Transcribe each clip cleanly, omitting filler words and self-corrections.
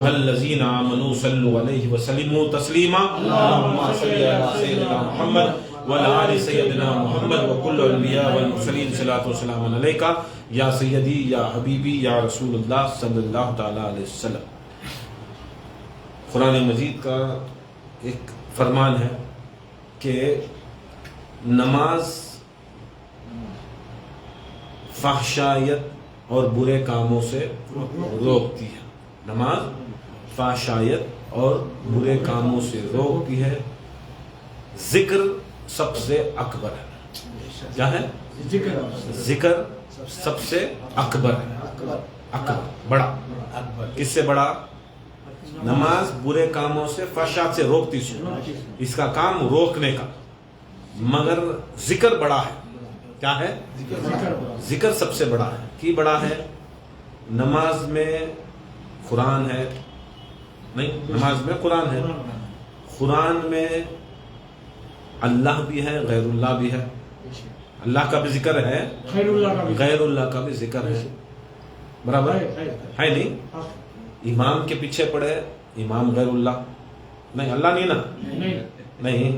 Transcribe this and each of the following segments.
الذين آمنوا صلوا عليه وسلموا تسليما اللهم صل على سيدنا محمد وعلى آل سيدنا محمد وكل الأنبياء والمرسلين صلاة وسلام عليك یا سیدی یا حبیبی یا رسول اللہ صلی اللہ تعالی علیہ وسلم۔ قرآن مجید کا ایک فرمان ہے کہ نماز فحشائیت اور برے کاموں سے روکتی ہے، نماز فحشائیت اور برے کاموں سے روکتی ہے۔ ذکر سب سے اکبر ہے، کیا ہے؟ ذکر سب سے اکبر ہے، اکبر بڑا، کس سے بڑا؟ نماز برے کاموں سے فحشات سے روکتی ہے، اس کا کام روکنے کا، مگر ذکر بڑا ہے۔ کیا ہے؟ ذکر سب سے بڑا ہے۔ کی بڑا ہے؟ نماز میں قرآن ہے، نہیں، نماز میں قرآن ہے، قرآن میں اللہ بھی ہے، غیر اللہ بھی ہے، اللہ کا بھی ذکر ہے، غیر اللہ کا بھی ذکر ہے، برابر ہے نہیں؟ امام کے پیچھے پڑھے امام غیر اللہ، نہیں، اللہ نہیں نا، نہیں،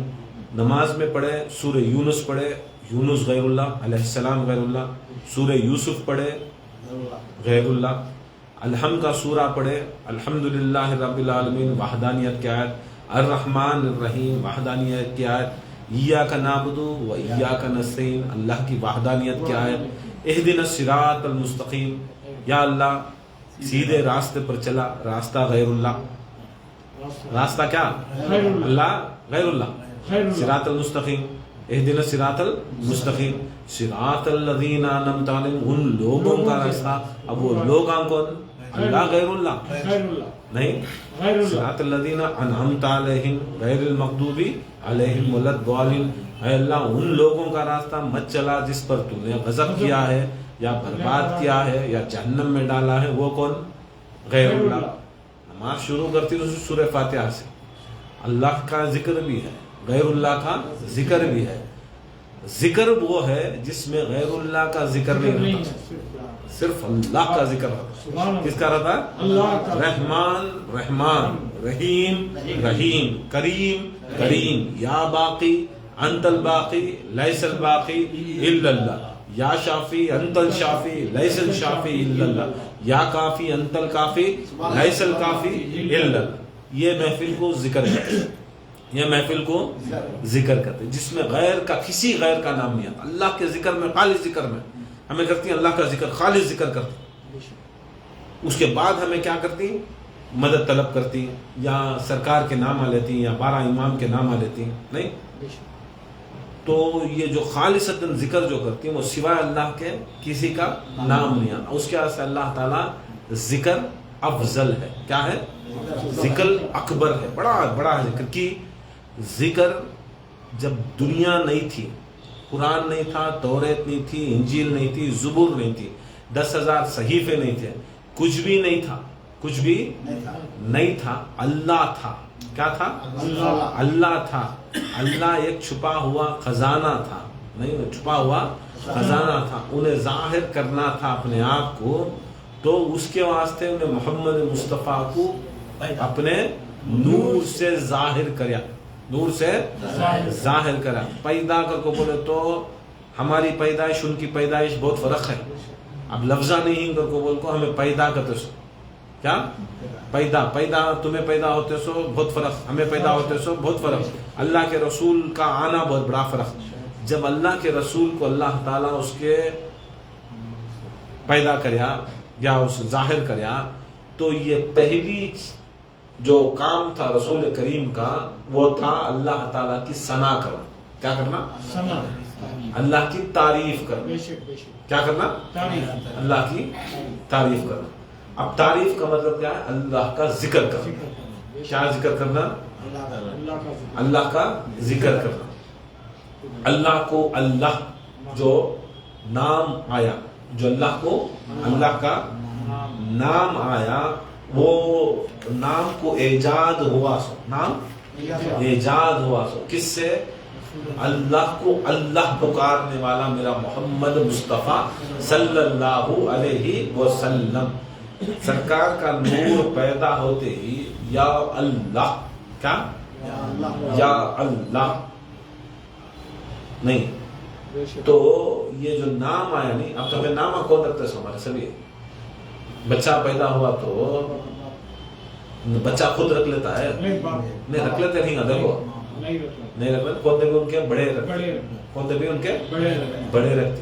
نماز میں پڑھے سورہ یونس پڑھے، یونس غیر اللہ علیہ السلام غیر اللہ، سورہ یوسف پڑھے غیر اللہ، الحمد کا سورہ پڑھے الحمدللہ رب العالمین وحدانیت کی آیت، الرحمن الرحیم وحدانیت کی آیت، ایاک نعبد و ایاک نستعین اللہ کی وحدانیت کی آیت، اہدنا الصراط المستقیم، یا اللہ سیدھے راستے پر چلا، راستہ غیر اللہ، راستہ کیا؟ اللہ غیر اللہ، صراط المستقیم، اہدنا الصراط المستقیم، صراط الذین انعمت علیہم، ان لوگوں کا راستہ۔ اب وہ لوگ کون؟ اللہ غیر اللہ، نہیں، صراط الذین انعمت علیہم غیر المغضوب علیہم ولا الضالین، اے اللہ ان لوگوں کا راستہ مت چلا جس پر تو نے غضب کیا ہے یا برباد کیا ہے یا جہنم میں ڈالا ہے، وہ کون؟ غیر اللہ۔ نماز شروع کرتی ہے سورہ فاتحہ سے، اللہ کا ذکر بھی ہے، غیر اللہ کا ذکر بھی ہے۔ ذکر وہ ہے جس میں غیر اللہ کا ذکر نہیں رہتا، صرف اللہ کا ذکر رہتا۔ کس کا رہتا ہے؟ رحمان رحمان، رحیم رحیم، کریم کریم، یا باقی انت الباقی لیس الباقی الا اللہ، یا شافی انت الشافی لیس الشافی الا اللہ، یا کافی انت الکافی لیس الکافی الا اللہ۔ یہ محفل کو ذکر کرتے ہیں، یہ محفل کو ذکر کرتے ہیں جس میں غیر کا، کسی غیر کا نام نہیں آتا۔ اللہ کے ذکر میں، خالص ذکر میں ہمیں کرتی ہیں اللہ کا ذکر، خالص ذکر کرتی، اس کے بعد ہمیں کیا کرتی ہیں؟ مدد طلب کرتی ہیں، یا سرکار کے نام آ لیتی ہیں، یا 12 امام کے نام آ لیتی ہیں، نہیں۔ تو یہ جو خالصتاً ذکر جو کرتی ہیں وہ سوائے اللہ کے کسی کا نام نہیں آتا، اس کے واسطے سے اللہ تعالیٰ ذکر افضل ہے۔ کیا ہے؟ ذکر اکبر ہے، بڑا بڑا ذکر کی۔ ذکر جب دنیا نہیں تھی، قرآن نہیں تھا، توریت نہیں تھی، انجیل نہیں تھی، زبور نہیں تھی، 10,000 صحیفے نہیں تھے، کچھ بھی نہیں تھا، کچھ بھی نہیں تھا، اللہ تھا۔ کیا تھا؟ اللہ تھا۔ اللہ ایک چھپا ہوا خزانہ تھا، نہیں، چھپا ہوا خزانہ تھا، انہیں ظاہر کرنا تھا اپنے آپ کو، تو اس کے واسطے انہیں محمد مصطفیٰ کو اپنے نور سے ظاہر کریا، نور سے ظاہر کرا۔ پیدا کر کو بولے تو ہماری پیدائش ان کی پیدائش بہت فرق ہے۔ اب لفظہ نہیں کر کو بول کو ہمیں پیدا کرتے سو، کیا پیدا تمہیں پیدا ہوتے سو بہت فرق، ہمیں پیدا ہوتے سو بہت فرق۔ اللہ کے رسول کا آنا بہت بڑا فرق۔ جب اللہ کے رسول کو اللہ تعالیٰ اس کے پیدا کریا یا اس ظاہر کریا، تو یہ پہلی جو کام تھا رسول کریم کا وہ تھا اللہ تعالیٰ کی ثنا کرنا۔ کیا کرنا؟ اللہ کی تعریف کرنا۔ کیا کرنا؟ اللہ کی تعریف کرنا۔ اب تعریف کا مطلب کیا ہے؟ اللہ کا ذکر کرنا۔ کیا ذکر کرنا؟ اللہ کا ذکر کرنا۔ اللہ کو اللہ جو نام آیا، جو اللہ کو اللہ کا نام آیا، وہ نام کو ایجاد ہوا سو، نام ایجاد ہوا سو کس سے؟ اللہ کو اللہ پکارنے والا میرا محمد مصطفیٰ صلی اللہ علیہ وسلم، سرکار کا نور پیدا ہوتے ہی یا اللہ، کیا یا اللہ نہیں، تو یہ جو نام آیا نہیں، اب تو ہمیں نام کون رکھتے ہیں؟ ہمارے سبھی بچہ پیدا ہوا تو بچہ خود رکھ لیتا ہے؟ نہیں رکھ لیتے نہیں، دیکھو نہیں رکھ لیتے، کون دے بھی ان کے بڑے رکھتے، کون دے بھی ان کے بڑے رکھتے.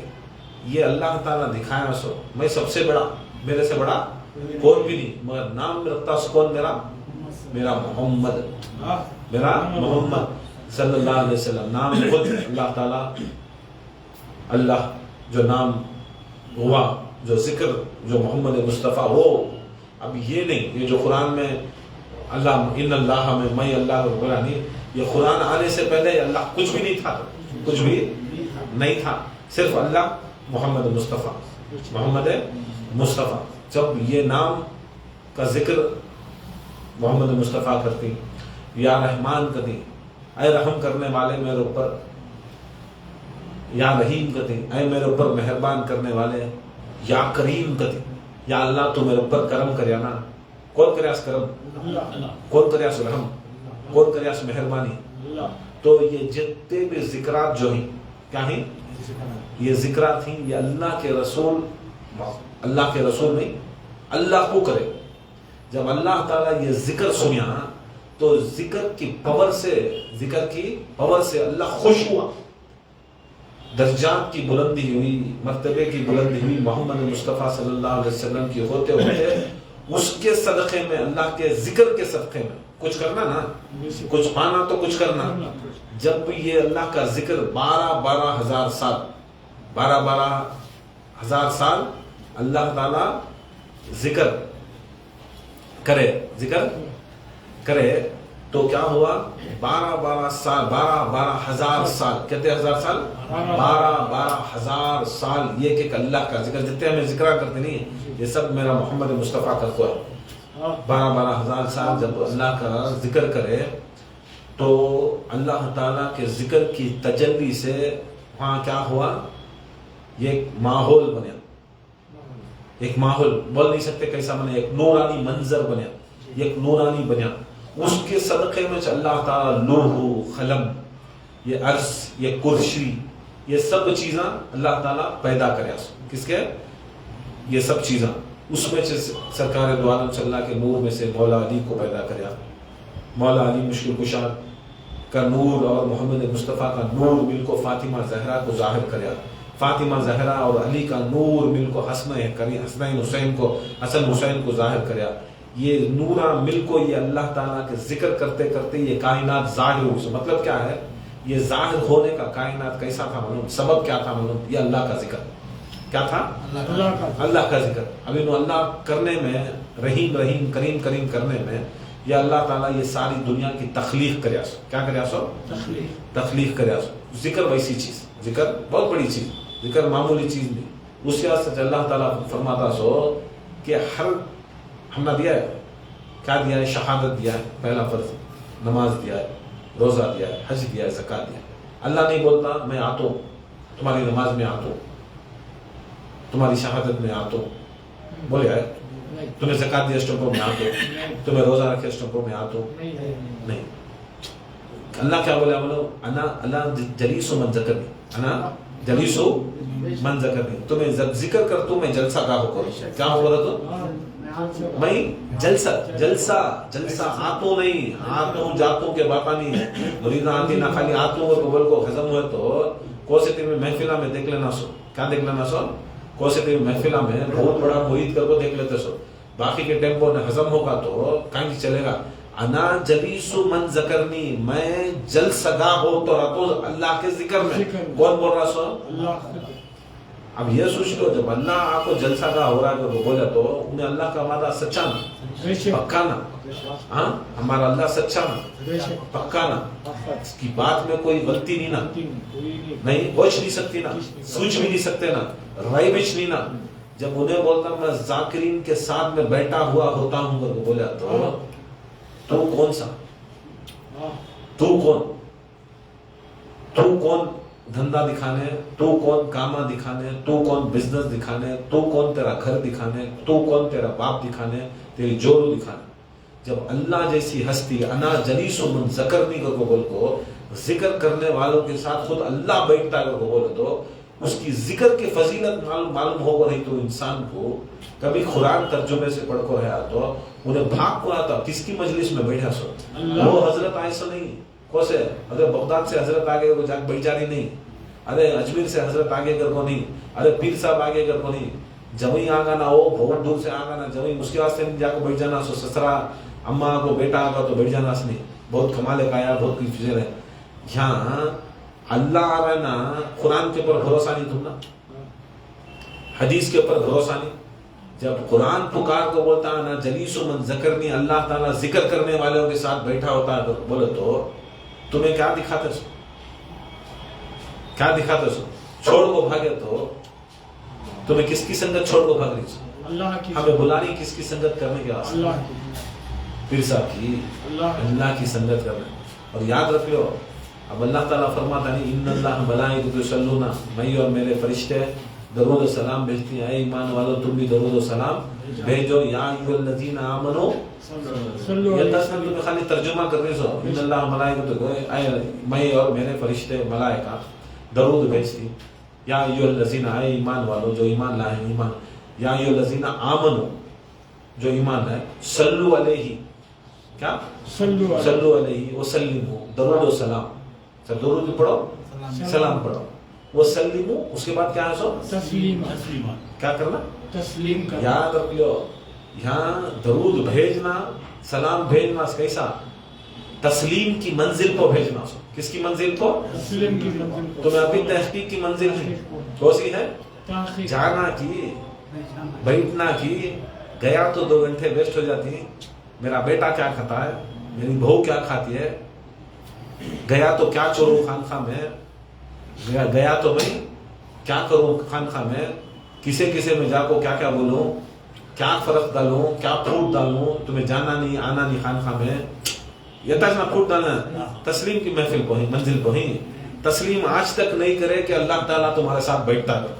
یہ اللہ تعالیٰ دکھایا سو میں سب سے بڑا، میرے سے بڑا کوئی بھی نہیں، مگر نام رکھتا سو کون؟ میرا محمد، میرا محمد صلی اللہ علیہ وسلم. نام خود اللہ تعالیٰ، اللہ جو نام ہوا، جو ذکر جو محمد مصطفیٰ، وہ اب یہ نہیں، یہ جو قرآن میں اللہ ان اللہ میں اللہ بولا نہیں، یہ قرآن آنے سے پہلے اللہ کچھ بھی نہیں تھا، کچھ بھی نہیں تھا، صرف اللہ محمد مصطفیٰ، محمد مصطفیٰ. جب یہ نام کا ذکر محمد مصطفیٰ کرتی، یا رحمان کرتی، اے رحم کرنے والے میرے اوپر، یا رحیم کہتے اے میرے اوپر مہربان کرنے والے، یا کریم کہتے یا اللہ تو میرے اوپر کرم کریا نا. کون کریاس کرم؟ کون کریاس رحم؟ کون کریاس مہربانی؟ تو یہ جتنے بھی ذکرات جو ہیں کیا ہیں؟ یہ ذکرات ہیں، یہ اللہ کے رسول، اللہ کے رسول نہیں، اللہ کو کرے. جب اللہ تعالیٰ یہ ذکر سنیا تو ذکر کی پاور سے، ذکر کی پاور سے اللہ خوش ہوا، درجات کی بلندی ہوئی، مرتبے کی بلندی ہوئی محمد مصطفیٰ صلی اللہ علیہ وسلم کی ہوتے ہوتے اس کے صدقے میں، اللہ کے ذکر کے صدقے میں کچھ کرنا نا، کچھ پانا تو کچھ کرنا. جب یہ اللہ کا ذکر 12,000 سال، 12,000 سال اللہ تعالی ذکر کرے تو کیا ہوا؟ 12,000 سال، کہتے 1000 سال، 12,000 سال یہ کہ اللہ کا ذکر، جتنے ہمیں ذکر کرتے نہیں یہ سب میرا محمد مصطفیٰ کرتا ہے. 12,000 سال جب اللہ کا ذکر کرے تو اللہ تعالیٰ کے ذکر کی تجلی سے وہاں کیا ہوا؟ یہ ایک ماحول بنیا، ایک ماحول بول نہیں سکتے کیسا بنے، ایک نورانی منظر بنیا، ایک نورانی بنیا. اس کے صدقے میں اللہ تعالیٰ لوح قلم، یہ عرش، یہ کرسی، یہ سب چیزاں اللہ تعالیٰ پیدا کریا. کس کے؟ یہ سب چیزاں اس میں سے سرکار دو عالم صلی اللہ کے نور میں سے مولا علی کو پیدا کریا. مولا علی مشکل کشا کا نور اور محمد مصطفیٰ کا نور مل کو فاطمہ زہرا کو ظاہر کریا. فاطمہ زہرا اور علی کا نور مل کو حسنین حسین کو، حسن حسین کو ظاہر کریا. یہ نورا مل کو یہ اللہ تعالیٰ کے ذکر کرتے کرتے یہ کائنات ظاہر ہوئی. مطلب کیا ہے؟ یہ ظاہر ہونے کا کائنات کیسا تھا معلوم؟ سبب کیا تھا معلوم؟ یہ اللہ کا ذکر. کیا تھا؟ اللہ کا ذکر. ابھی نو اللہ کرنے میں، رحیم رحیم کریم کریم کرنے میں یہ اللہ تعالیٰ یہ ساری دنیا کی تخلیق کریا سو. کیا کریا سو؟ تخلیق کریا سو. ذکر ویسی چیز، ذکر بہت بڑی چیز، ذکر معمولی چیز نہیں. اس واسطے اللہ تعالیٰ فرماتا سو کہ ہر ہم نے دیا ہے، کیا دیا ہے؟ شہادت دیا ہے، پہلا فرض، نماز دیا ہے، روزہ دیا ہے، حج دیا ہے، زکات دیا ہے. اللہ نہیں بولتا میں آتا ہوں تمہاری نماز میں، آتا ہوں تمہاری شہادت میں، آتا ہوں. بولے ہے تمہیں زکات دیا اسٹمپوں میں، آتا ہوں تمہیں روزہ رکھے اسٹمپوں میں، آتا ہوں نہیں. اللہ کیا بولے؟ بولو انا اللہ جلیس من ذکرنی، انا جلیس من ذکرنی. تمہیں ذکر کرتا ہوں میں جلسہ گاہ ہو کرو. کیا ہو رہا تو میں جلسہ آتوں نہیں، آتوں جاتوں کے باپا نہیں ہے. مریدہ آتی نہ خالی آتوں اور قبل کو ختم ہوئے تو کوسے تیوی محفلہ میں دیکھ لینا سو. کیا دیکھ لینا سو؟ کوسے تیوی محفلہ میں بہت بڑا مرید کر کو دیکھ لیتے سو. باقی کے ٹیمپو نے ہضم ہوگا تو کہیں چلے گا. انا جلیس من ذکرنی، میں جلسہ گاہ ہو تو رہتا ہوں اللہ کے ذکر میں. کون بول رہا سو؟ اب یہ سوچ لو جب اللہ آپ کو جلسہ گاہ ہو رہا ہے تو بولے تو انہیں اللہ کا وعدہ سچا نا، پکا نا. ہاں ہمارا اللہ سچا نا، پکا نا. اس کی بات میں کوئی غلطی نہیں نا، نہیں بوچھ نہیں سکتی نا، سوچ بھی نہیں سکتے نا، رائے بچ نہیں نا. جب انہیں بولتا میں ذاکرین کے ساتھ میں بیٹھا ہوا ہوتا ہوں تو بولے تو کون سا، تو کون دھندا دکھانے, تو کون کاما دکھانے, تو کون بزنس دکھانے, تو کون تیرا گھر دکھانے, تو کون تیرا باپ دکھانے, تیری جورو دکھانے. جب اللہ جیسی ہستی انا جلیس من ذکرنی کو بول کو ذکر کرنے والوں کے ساتھ خود اللہ بیٹھتا ہے کو بولے تو اس کی ذکر کی فضیلت معلوم ہو رہی تو انسان کو کبھی قرآن ترجمے سے پڑھ کر رہا تو انہیں بھاگ کو آتا کس کی مجلس میں بیٹھا سو. وہ حضرت ایسا نہیں کوسے ارے بغداد سے حضرت آگے کو جاگ بیٹھ جاری نہیں, ارے اجمیر سے حضرت آگے کر کو نہیں, ارے پیر صاحب آگے کر کو نہیں, جوئی آگا نہ ہو بہت دور سے آگا نہ جوئی اس کے واسطے نہیں جا کو بیٹھ جانا سو سسرا اما کو بیٹا آگا تو بیٹھ جانا اس نہیں بہت کمالے کا بہت کچھ چیزیں رہے. یہاں اللہ آ رہا ہے نا, قرآن کے اوپر بھروسہ نہیں تم نا, حدیث کے اوپر بھروسہ نہیں. جب قرآن پکار کو بولتا ہے نا جلیس من ذکرنی, اللہ تعالیٰ ذکر کرنے والوں کے ساتھ بیٹھا ہوتا ہے بولے تو تمہیں کیا دکھاتے سو, کیا دکھاتے سو؟ چھوڑ کو بھاگے تو تمہیں کس کی سنگت چھوڑ کو بھاگ رہی سو؟ ہمیں بلانی کس کی سنگت کرنے کے واسطے؟ پیر صاحب کی, اللہ کی سنگت کرنے. اور یاد رکھ لو اب اللہ تعالیٰ فرماتا نہیں ان اللہ ملائکۃ یصلون, میں اور میرے فرشتے درود و سلام بھیجتی ہیں, اے ایمان والو تم بھی درود و سلام بھیجو. یا ایھا الذین آمنو, یہ تصویر تمہیں خالی ترجمہ کرنے سو ان اللہ ملائکۃ, میں اور میرے فرشتے ملائکہ درود بھیجتی. یا ایھا الذین, اے ایمان والو جو ایمان لائے ہیں ایمان. یا ایھا الذین آمنو, جو ایمان لائے. صلو علیہ, کیا صلو علیہ وسلموا, درود و سلام. سب درود پڑھو سلام پڑھو. وسلموا اس کے بعد کیا ہے سو تسلیم, کیا کرنا تسلیم کرنا. یاد رکھ لو یہاں درود بھیجنا سلام بھیجنا کیسا تسلیم کی منزل کو بھیجنا سو. کس کی منزل کو؟ تسلیم کی منزل کو. تمہیں ابھی تحقیق کی منزل ہے کون سی ہے؟ جانا کی, بیٹھنا کی. گیا تو 2 گھنٹے ویسٹ ہو جاتی ہیں, میرا بیٹا کیا کھاتا ہے, میری بہو کیا کھاتی ہے, گیا تو کیا چوروں خانخواہ میں, گیا تو میں کیا کروں خانخواہ میں, کسے کسے میں جا کو کیا کیا بولوں, کیا فرق ڈالوں, کیا پھوٹ ڈالوں. تمہیں جانا نہیں آنا نہیں خانخواہ میں, یہ تجنا پھوٹ ڈالنا. تسلیم کی محفل کو ہی منزل کو ہی تسلیم آج تک نہیں کرے کہ اللہ تعالیٰ تمہارے ساتھ بیٹھتا کرو.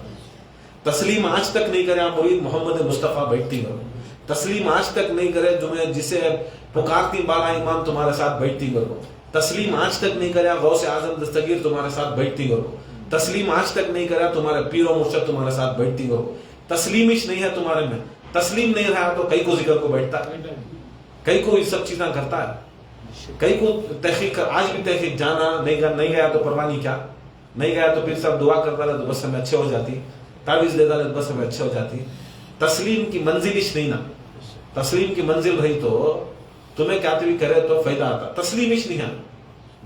تسلیم آج تک نہیں کرے آپ مرید محمد مصطفیٰ بیٹھتی کرو. تسلیم آج تک نہیں کرے تمہیں جسے پکارتی بالا ایمان تمہارے ساتھ بیٹھتی کرو. تسلیم آج تک نہیں کرے غوث اعظم دستگیر تمہارے ساتھ بیٹھتی کرو. تسلیم آج تک نہیں کرے تمہارے پیر و مرشد تمہارے ساتھ بیٹھتی کرو. تسلیم ہی نہیں ہے تمہارے میں, تسلیم نہیں رہا تو کئی کو ذکر کو بیٹھتا ہے, کئی کو یہ سب چیزیں کرتا ہے, کئی کو تحقیق آج بھی تحقیق جانا نہیں گیا تو پرواہ نہیں, کیا نہیں گیا تو پھر سب دعا کرتا رہا تو بس ہمیں اچھے ہو جاتی, تعویذ دیتا رہا تو بس ہمیں اچھے ہو جاتی. تسلیم کی منزل ہی نہیں نا, تسلیم کی منزل رہی تو تمہیں کیا بھی کرے تو فائدہ آتا. تسلیم ہی نہیں ہے,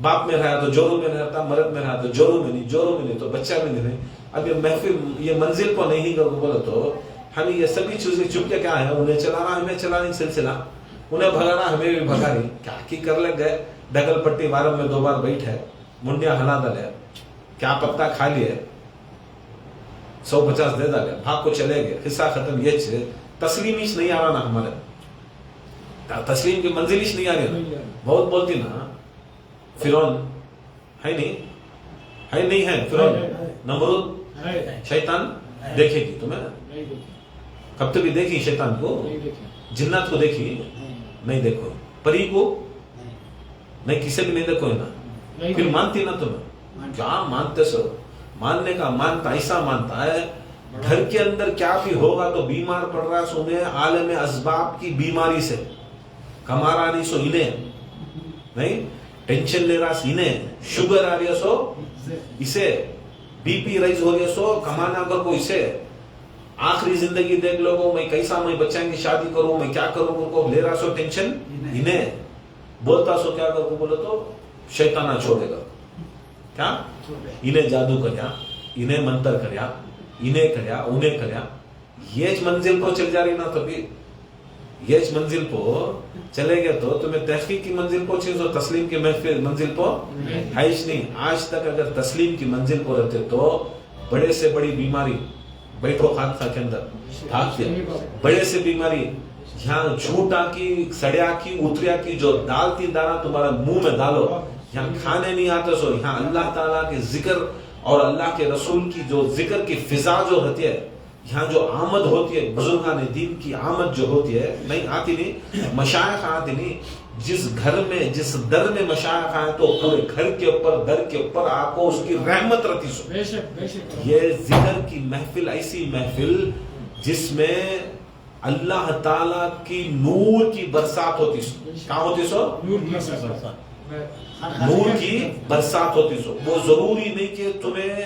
باپ میں رہا تو جورو میں رہتا, مرد میں رہا تو جورو میں نہیں, جورو میں نہیں تو بچہ میں نہیں. اب یہ محفل یہ منزل کو نہیں کرو بولے تو ہمیں یہ سبھی چیزیں چپ کے کیا ہے, انہیں چلانا ہمیں چلانے سلسلہ, انہیں بھگانا ہمیں بھی بھگا رہی. کیا کی کر لگ گئے, ڈگل پٹی وارم میں 2 بار بیٹھے, منڈیا ہلا ڈالے, کیا پتا کھا لیے, 150 دے ڈالے, بھاگ کو چلے گئے, حصہ ختم. یہ چیز تسلیم ہی نہیں آ رہا نا ہمارے, تسلیم کی منزل ہی نہیں آ رہی. بہت بولتی نا فرعون ہے نہیں ہے فرعون, نمرود, شیطان دیکھے گی تمہیں, کب تک دیکھی شیطان کو, جنات کو دیکھی نہیں, دیکھو پری کو نہیں, کسی بھی نہیں دیکھو ہے نا, پھر مانتی نا تمہیں, کیا مانتے سو, ماننے کا مانتا ایسا مانتا ہے گھر کے اندر کیا بھی ہوگا تو بیمار پڑ رہا سو انہیں عالم اسباب کی بیماری سے, کما رہا نہیں سو انہیں نہیں, ٹینشن لے رہا انہیں, شوگر آ رہی ہے سو اسے, بی پی رائز ہو رہی ہے سو کمانا کر کو اسے, آخری زندگی دیکھ لو میں کیسا میں بچوں کی شادی کروں, میں کیا کروں کو لے رہا سو ٹینشن انہیں, بولتا سو کیا کروں بولو تو شیطانہ چھوڑے گا, کیا انہیں جادو کریا, انہیں منتر کریا, انہیں کریا انہیں کریا. یہ منزل کو چل جا رہی نا, تبھی یہ منزل کو چلے گئے تو تمہیں تحقیق کی منزل کو چیز ہو, تسلیم کی محفل منزل کو ہے ہی نہیں. آج تک اگر تسلیم کی منزل کو رہتے تو بڑے سے بڑی بیماری, بیٹھو خانخواہ کے اندر بھاگتے, بڑے سے بیماری یہاں جھوٹا کی سڑیا کی اتریا کی جو ڈالتی دانا تمہارا منہ میں ڈالو, یہاں کھانے نہیں آتے سو, یہاں اللہ تعالیٰ کے ذکر اور اللہ کے رسول کی جو ذکر کی فضا جو ہوتی ہے، یہاں جو آمد ہوتی ہے، بزرگان دین کی آمد جو ہوتی ہے، نہیں آتی نہیں، مشائخ آتی نہیں، جس گھر میں جس در میں مشائخ آئے تو پورے گھر کے اوپر در کے اوپر آپ کو اس کی رحمت رہتی سو. بے شک بے شک. یہ ذکر کی محفل ایسی محفل جس میں اللہ تعالیٰ کی نور کی برسات ہوتی سو. کہاں ہوتی سو؟ نور کی برسات ہوتی سو. وہ ضروری نہیں کہ تمہیں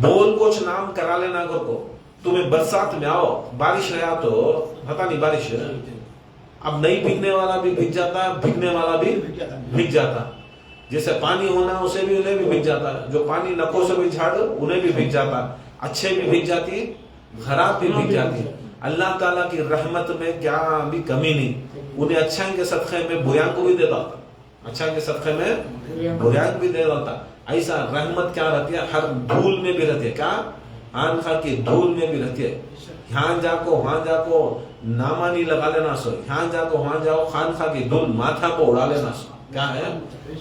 بول کچھ نام کرا لینا گھر کو، تمہیں برسات میں آؤ، بارش رہا تو پتا نہیں بارش ہے، اب نہیں بھیگنے والا بھی بھیگ جاتا ہے، بھیگنے والا بھی بھیگ جاتا ہے. جیسے پانی ہونا اسے بھی انہیں بھی بھیگ جاتا ہے، جو پانی نکو سے بھی جھاڑ انہیں بھی بھیگ جاتا ہے، اچھے بھی بھیگ جاتی، خراب بھی بھیگ جاتی. اللہ تعالیٰ کی رحمت میں کیا بھی کمی نہیں. انہیں اچھائی کے صدقے میں بریاں کو بھی دیتا ہوتا، اچھائی کے صدقے میں بریاں کو بھی دیتا ہوتا. ایسا رحمت کیا رہتی ہے؟ ہر دھول میں بھی رہتی ہے. کیا؟ خانخواہ کی دھول میں بھی رہتی ہے. یہاں جا کو وہاں جا کو نامہ نہیں لگا لینا سو، یہاں جا کو وہاں جاؤ خانخواہ کی دھول ماتھا کو اڑا لینا سو. کیا ہے؟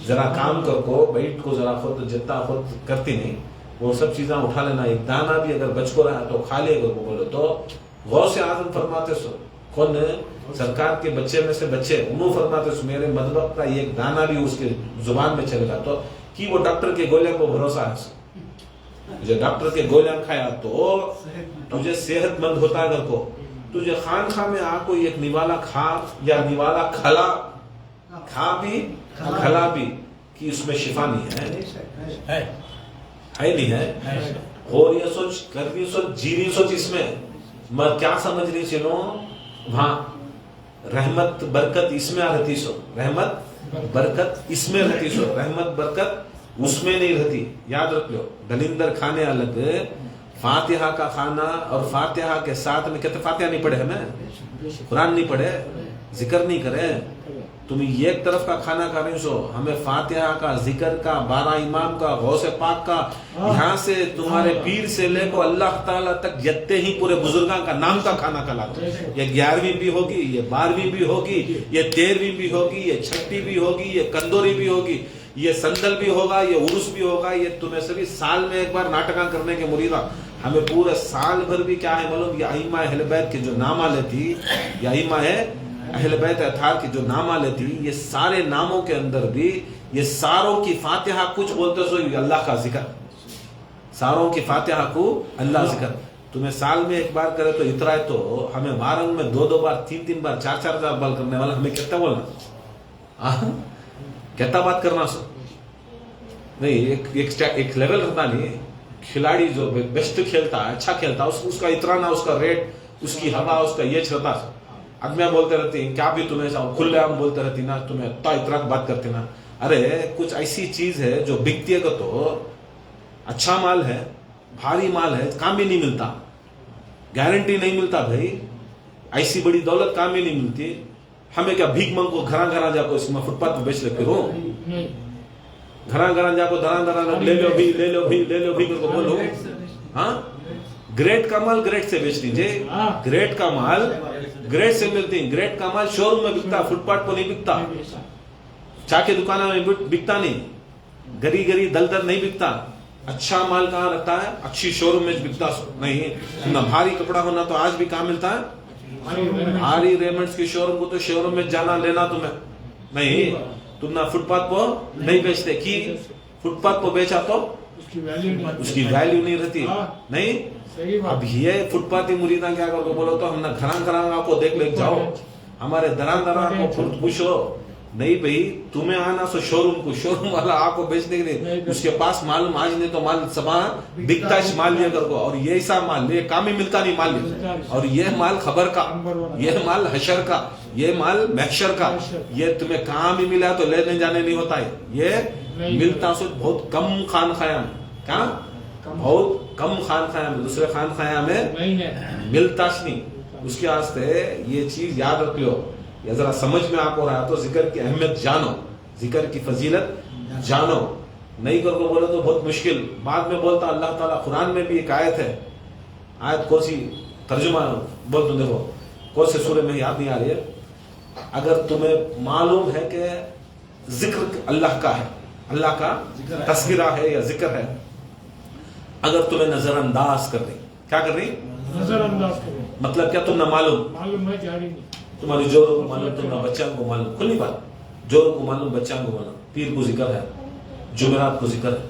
ذرا کام کر کو بیٹھ کو ذرا خود جتنا خود کرتی نہیں وہ سب چیزیں اٹھا لینا. ایک دانہ بھی اگر بچ کو رہا تو کھا لے گا بولو تو. غوث اعظم فرماتے سو، کون سرکار کے بچے میں سے بچے انہوں فرماتے سو میرے مذہب کا ایک دانہ بھی اس کے زبان میں چلے گا تو کہ وہ ڈاکٹر کے گولیاں کو بھروسہ ہے سو. جو ڈاکٹر کے گولیاں کھایا تو تجھے صحت مند ہوتا ہے. اگر کو تجھے خانخواہ میں آ کو ایک نوالا کھا یا نوالا کھلا کھا بھی کھلا بھی کہ اس میں شفا نہیں ہے نہیں ہے. اور یہ سوچ کرنی سوچ جیری سوچ اس میں میں کیا سمجھ رہی چلو وہاں رحمت برکت اس میں رہتی سو، رحمت برکت اس میں رہتی سو، رحمت برکت اس میں نہیں رہتی. یاد رکھ لو، دلندر کھانے الگ، فاتحہ کا کھانا اور فاتحہ کے ساتھ میں کہتے فاتحہ نہیں پڑھے ہمیں، قرآن نہیں پڑھے، ذکر نہیں کرے، تم ایک طرف کا کھانا کھا رہی سو. ہمیں فاتحہ کا، ذکر کا، 12 امام کا، غوث پاک کا، یہاں سے تمہارے پیر سے لے کو اللہ تعالیٰ تک جتنے ہی پورے بزرگاں کا نام کا کھانا کھلاتے. یہ 11ویں بھی ہوگی، یہ 12ویں بھی ہوگی، یہ 13ویں بھی ہوگی، یہ 6ٹھی بھی ہوگی، یہ کندوری بھی ہوگی، یہ سندل بھی ہوگا، یہ عرس بھی ہوگا. یہ تمہیں سبھی سال میں ایک بار ناٹکاں کرنے کے مریدہ. ہمیں پورے سال بھر بھی کیا ہے معلوم، یہ ائمہ اہل بیت کے جو نامہ لیتی، یہ ائمہ ہے اہل بیت اطہار کی جو نامہ لیتی، یہ سارے ناموں کے اندر بھی یہ ساروں کی فاتحہ کچھ بولتے سو اللہ کا ذکر، ساروں کی فاتحہ کو اللہ ذکر. تمہیں سال میں ایک بار کرے تو اترا ہے تو ہمیں وارنگ میں 2 بار 3 بار 4 بار کرنے والا ہمیں کتنا بولنا، کتنا بات کرنا سو نہیں. ایک لیول رہتا نہیں. کھلاڑی جو بیسٹ کھیلتا ہے، اچھا کھیلتا ہے، اس کا اترانا، اس کا ریٹ، اس کی ہوا، اس کا یہ چھتا. آدمیاں بولتے رہتی ہیں کیا بھی تمہیں کھلے عام بولتے رہتی نا، تمہیں اتنا بات کرتے نا. ارے کچھ ایسی چیز ہے جو بکتی ہے تو اچھا مال ہے، بھاری مال ہے، کام بھی نہیں ملتا، گارنٹی نہیں ملتا بھائی. ایسی بڑی دولت کام بھی نہیں ملتی. ہمیں کیا بھیک منگ کو گھراں جا کو اس میں فٹ پاتھ پہ بیچ لے پھرو، گھراں جا کو دھراں لے لو بھی لے لو بھی لے لو بھی کر کو بولو. ہاں گریٹ کا مال گریٹ سے بیچ دیجیے. گریٹ کا مال گریٹ سے ملتی. گریٹ کا مال شو روم میں بکتا، فٹ پاتھ پر نہیں بکتا، چائے کی دکانوں میں بکتا نہیں، گری گری دل دل نہیں بکتا. اچھا مال کہاں رکھتا ہے؟ اچھی شو روم میں بکتا نہیں. نہ بھاری کپڑا ہونا تو آج بھی کہاں ملتا ہے؟ بھاری ریمنڈس کی شو روم کو تو شو روم میں جانا لینا تمہیں نہیں. تم نہ فٹ پاتھ پر نہیں بیچتے کہ فٹ پاتھ پر بیچا تو اس کی ویلیو نہیں رہتی نہیں. اب یہ فٹ پاتھی مریداں کیا کرو بولو تو ہم نہ گھراں آپ کو دیکھ لے جاؤ، ہمارے دراں کو خود پوچھو نہیں بھئی تمہیں آنا سو شو روم کو، شو روم والا آپ کو بیچنے کے لیے اس کے پاس معلوم آج نہیں تو مال سبا بکتا ہے مال لیا کر کو. اور یہ ایسا مال یہ کام ہی ملتا نہیں مال لیا. اور یہ مال خبر کا، یہ مال حشر کا، یہ مال محشر کا. یہ تمہیں کام ہی ملا تو لینے جانے نہیں ہوتا ہے. یہ ملتا سو بہت کم خانخواہ میں، کیا بہت کم خانخواہ میں، دوسرے خانخواہ میں ملتا نہیں. اس کے واسطے یہ چیز یاد رکھ لو. یا ذرا سمجھ میں آپ کو رہا تو ذکر کی اہمیت جانو، ذکر کی فضیلت جانو. نہیں کر کو بولے تو بہت مشکل. بعد میں بولتا اللہ تعالیٰ قرآن میں بھی ایک آیت ہے، آیت کون سی ترجمہ بول تو دیکھو کون سے سورے میں یاد نہیں آ رہی ہے. اگر تمہیں معلوم ہے کہ ذکر اللہ کا ہے اللہ کا تذکرہ ہے یا ذکر ہے. اگر تمہیں نظر انداز کر رہی, کیا کر رہی, نظر انداز کریں, مطلب کیا, تم نہ معلوم, معلوم ہے جاری نہیں, تمہاری جوڑوں کو معلوم, تم نہ بچوں کو معلوم, کھلی بات, جوڑوں کو معلوم, بچوں کو معلوم. پیر کو ذکر ہے, جمعرات کو ذکر ہے,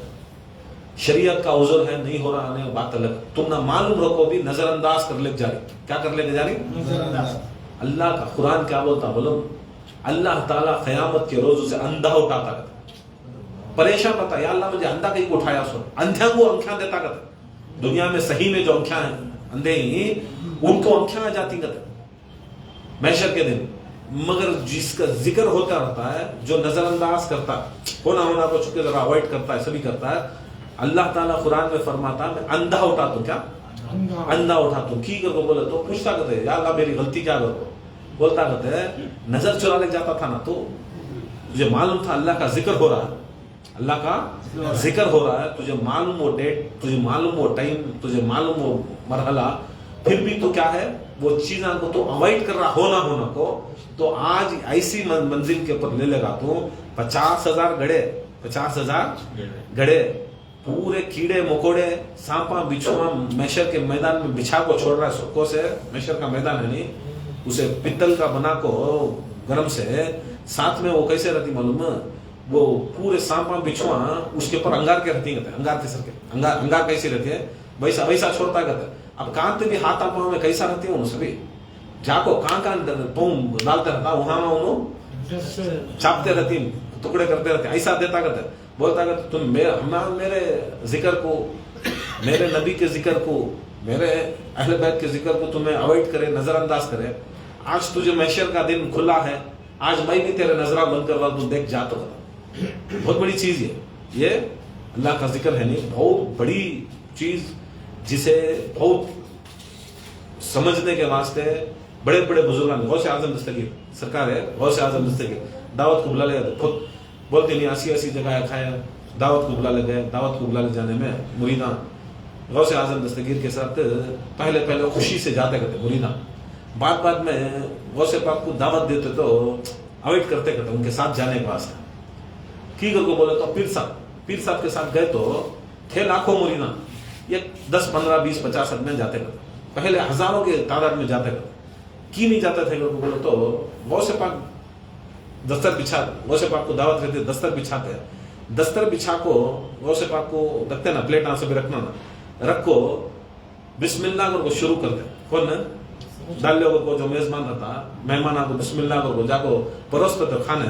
شریعت کا عذر ہے, نہیں ہو رہا آنے بات الگ. تم نہ معلوم رکھو بھی نظر انداز کر لے جاری. کیا کر لے جاری, نظر انداز. اللہ کا قرآن کیا بولتا, بولو اللہ تعالیٰ قیامت کے روز اسے اندھا اٹھاتا کرتا, پریشان رہتا, یا اللہ مجھے اندھا کہیں کو اٹھایا سو, اندھیاں کو آنکھیں دیتا کرتا. دنیا میں صحیح میں جو آنکھیں ہیں اندھے ہی, ان کو آنکھیں آ جاتی کرتا محشر کے دن. مگر جس کا ذکر ہوتا رہتا ہے, جو نظر انداز کرتا ہے, ہونا کو چکے ذرا اوائڈ کرتا ہے, سبھی کرتا ہے, اللہ تعالیٰ قرآن میں فرماتا ہے میں اندھا اٹھاتا ہوں. کیا اندھا اٹھاتا ہوں, کی کر کو بولے تو پوچھتا کرتے یا اللہ میری غلطی کیا کر, بولتا کرتے نظر چرا لے جاتا تھا نا, تو تجھے معلوم تھا اللہ کا ذکر ہو رہا ہے, اللہ کا ذکر ہو رہا ہے, تجھے معلوم وہ ڈیٹ, تجھے معلوم وہ ٹائم, تجھے معلوم وہ مرحلہ, پھر بھی تو کیا ہے وہ چیزوں کو تو اوائڈ کر رہا ہونا کو. تو آج ایسی منزل کے اوپر لے لگا تو 50,000 گڑھے, 50,000 گڑھے, پورے کیڑے مکوڑے, سانپا بچھوا محشر کے میدان میں بچھا کو چھوڑ رہا ہے. سکوں سے محشر کا میدان ہے نہیں, اسے پتل کا بنا کو گرم سے, ساتھ میں وہ کیسے رہتی معلوم, وہ پورے سانپا بچھوا اس کے اوپر انگار کے رہتی ہیں, انگار کے سر کے, انگار کیسی رہتی ہے ویسا چھوڑتا ہے. اب کان تے بھی ہاتھ پاؤں میں کیسا رہتی ہوں سبھی, جا کو کان پاؤں ڈالتے رہتا, وہاں میں انہوں چھاپتے رہتی, ٹکڑے کرتے رہتے, ایسا دیتا کرتے. بولتا کہ تم میرے ذکر کو, میرے نبی کے ذکر کو, میرے اہل بیت کے ذکر کو تمہیں اوائڈ کرے, نظر انداز کرے. آج تجھے محشر کا دن کھلا ہے, آج میں بھی تیرے نظرہ بند کروا دوں, دیکھ جا تو. بہت بڑی چیز یہ اللہ کا ذکر ہے نہیں, بہت بڑی چیز جسے بہت سمجھنے کے واسطے بڑے بڑے بزرگان, غوث اعظم دستگیر سرکار ہے, غوث اعظم دستگیر دعوت کو بلا لے گئے, خود بولتے نہیں ایسی جگہ کھایا, دعوت کو بلا لے گئے. دعوت کو بلا لے جانے میں مریداں غوث اعظم دستگیر کے ساتھ پہلے خوشی سے جاتے کرتے مریداں, بعد میں غوث پاک کو دعوت دیتے تو اوائڈ کرتے ان کے ساتھ جانے کے واسطے. کی کر کو بولے تو پیر صاحب کے ساتھ گئے تو تھے لاکھوں مریداں, یہ 10 15 20 50 آدمی جاتے کرتے, پہلے ہزاروں کے تعداد میں جاتے کرتے. کی نہیں جاتے تھے بولے تو غوث پاک دستر بچھا, غوث پاک کو دعوت دیتے, دستر بچھاتے, دستر بچھا کو غوث پاک کو رکھتے نا, پلیٹ سے بھی رکھنا نا, رکھو بسم اللہ کر کو شروع کرتے. کون ڈال لوگوں کو جو میزبان رہتا, مہمان کو بسم اللہ کر کو جا کو پروس پہ کھانے,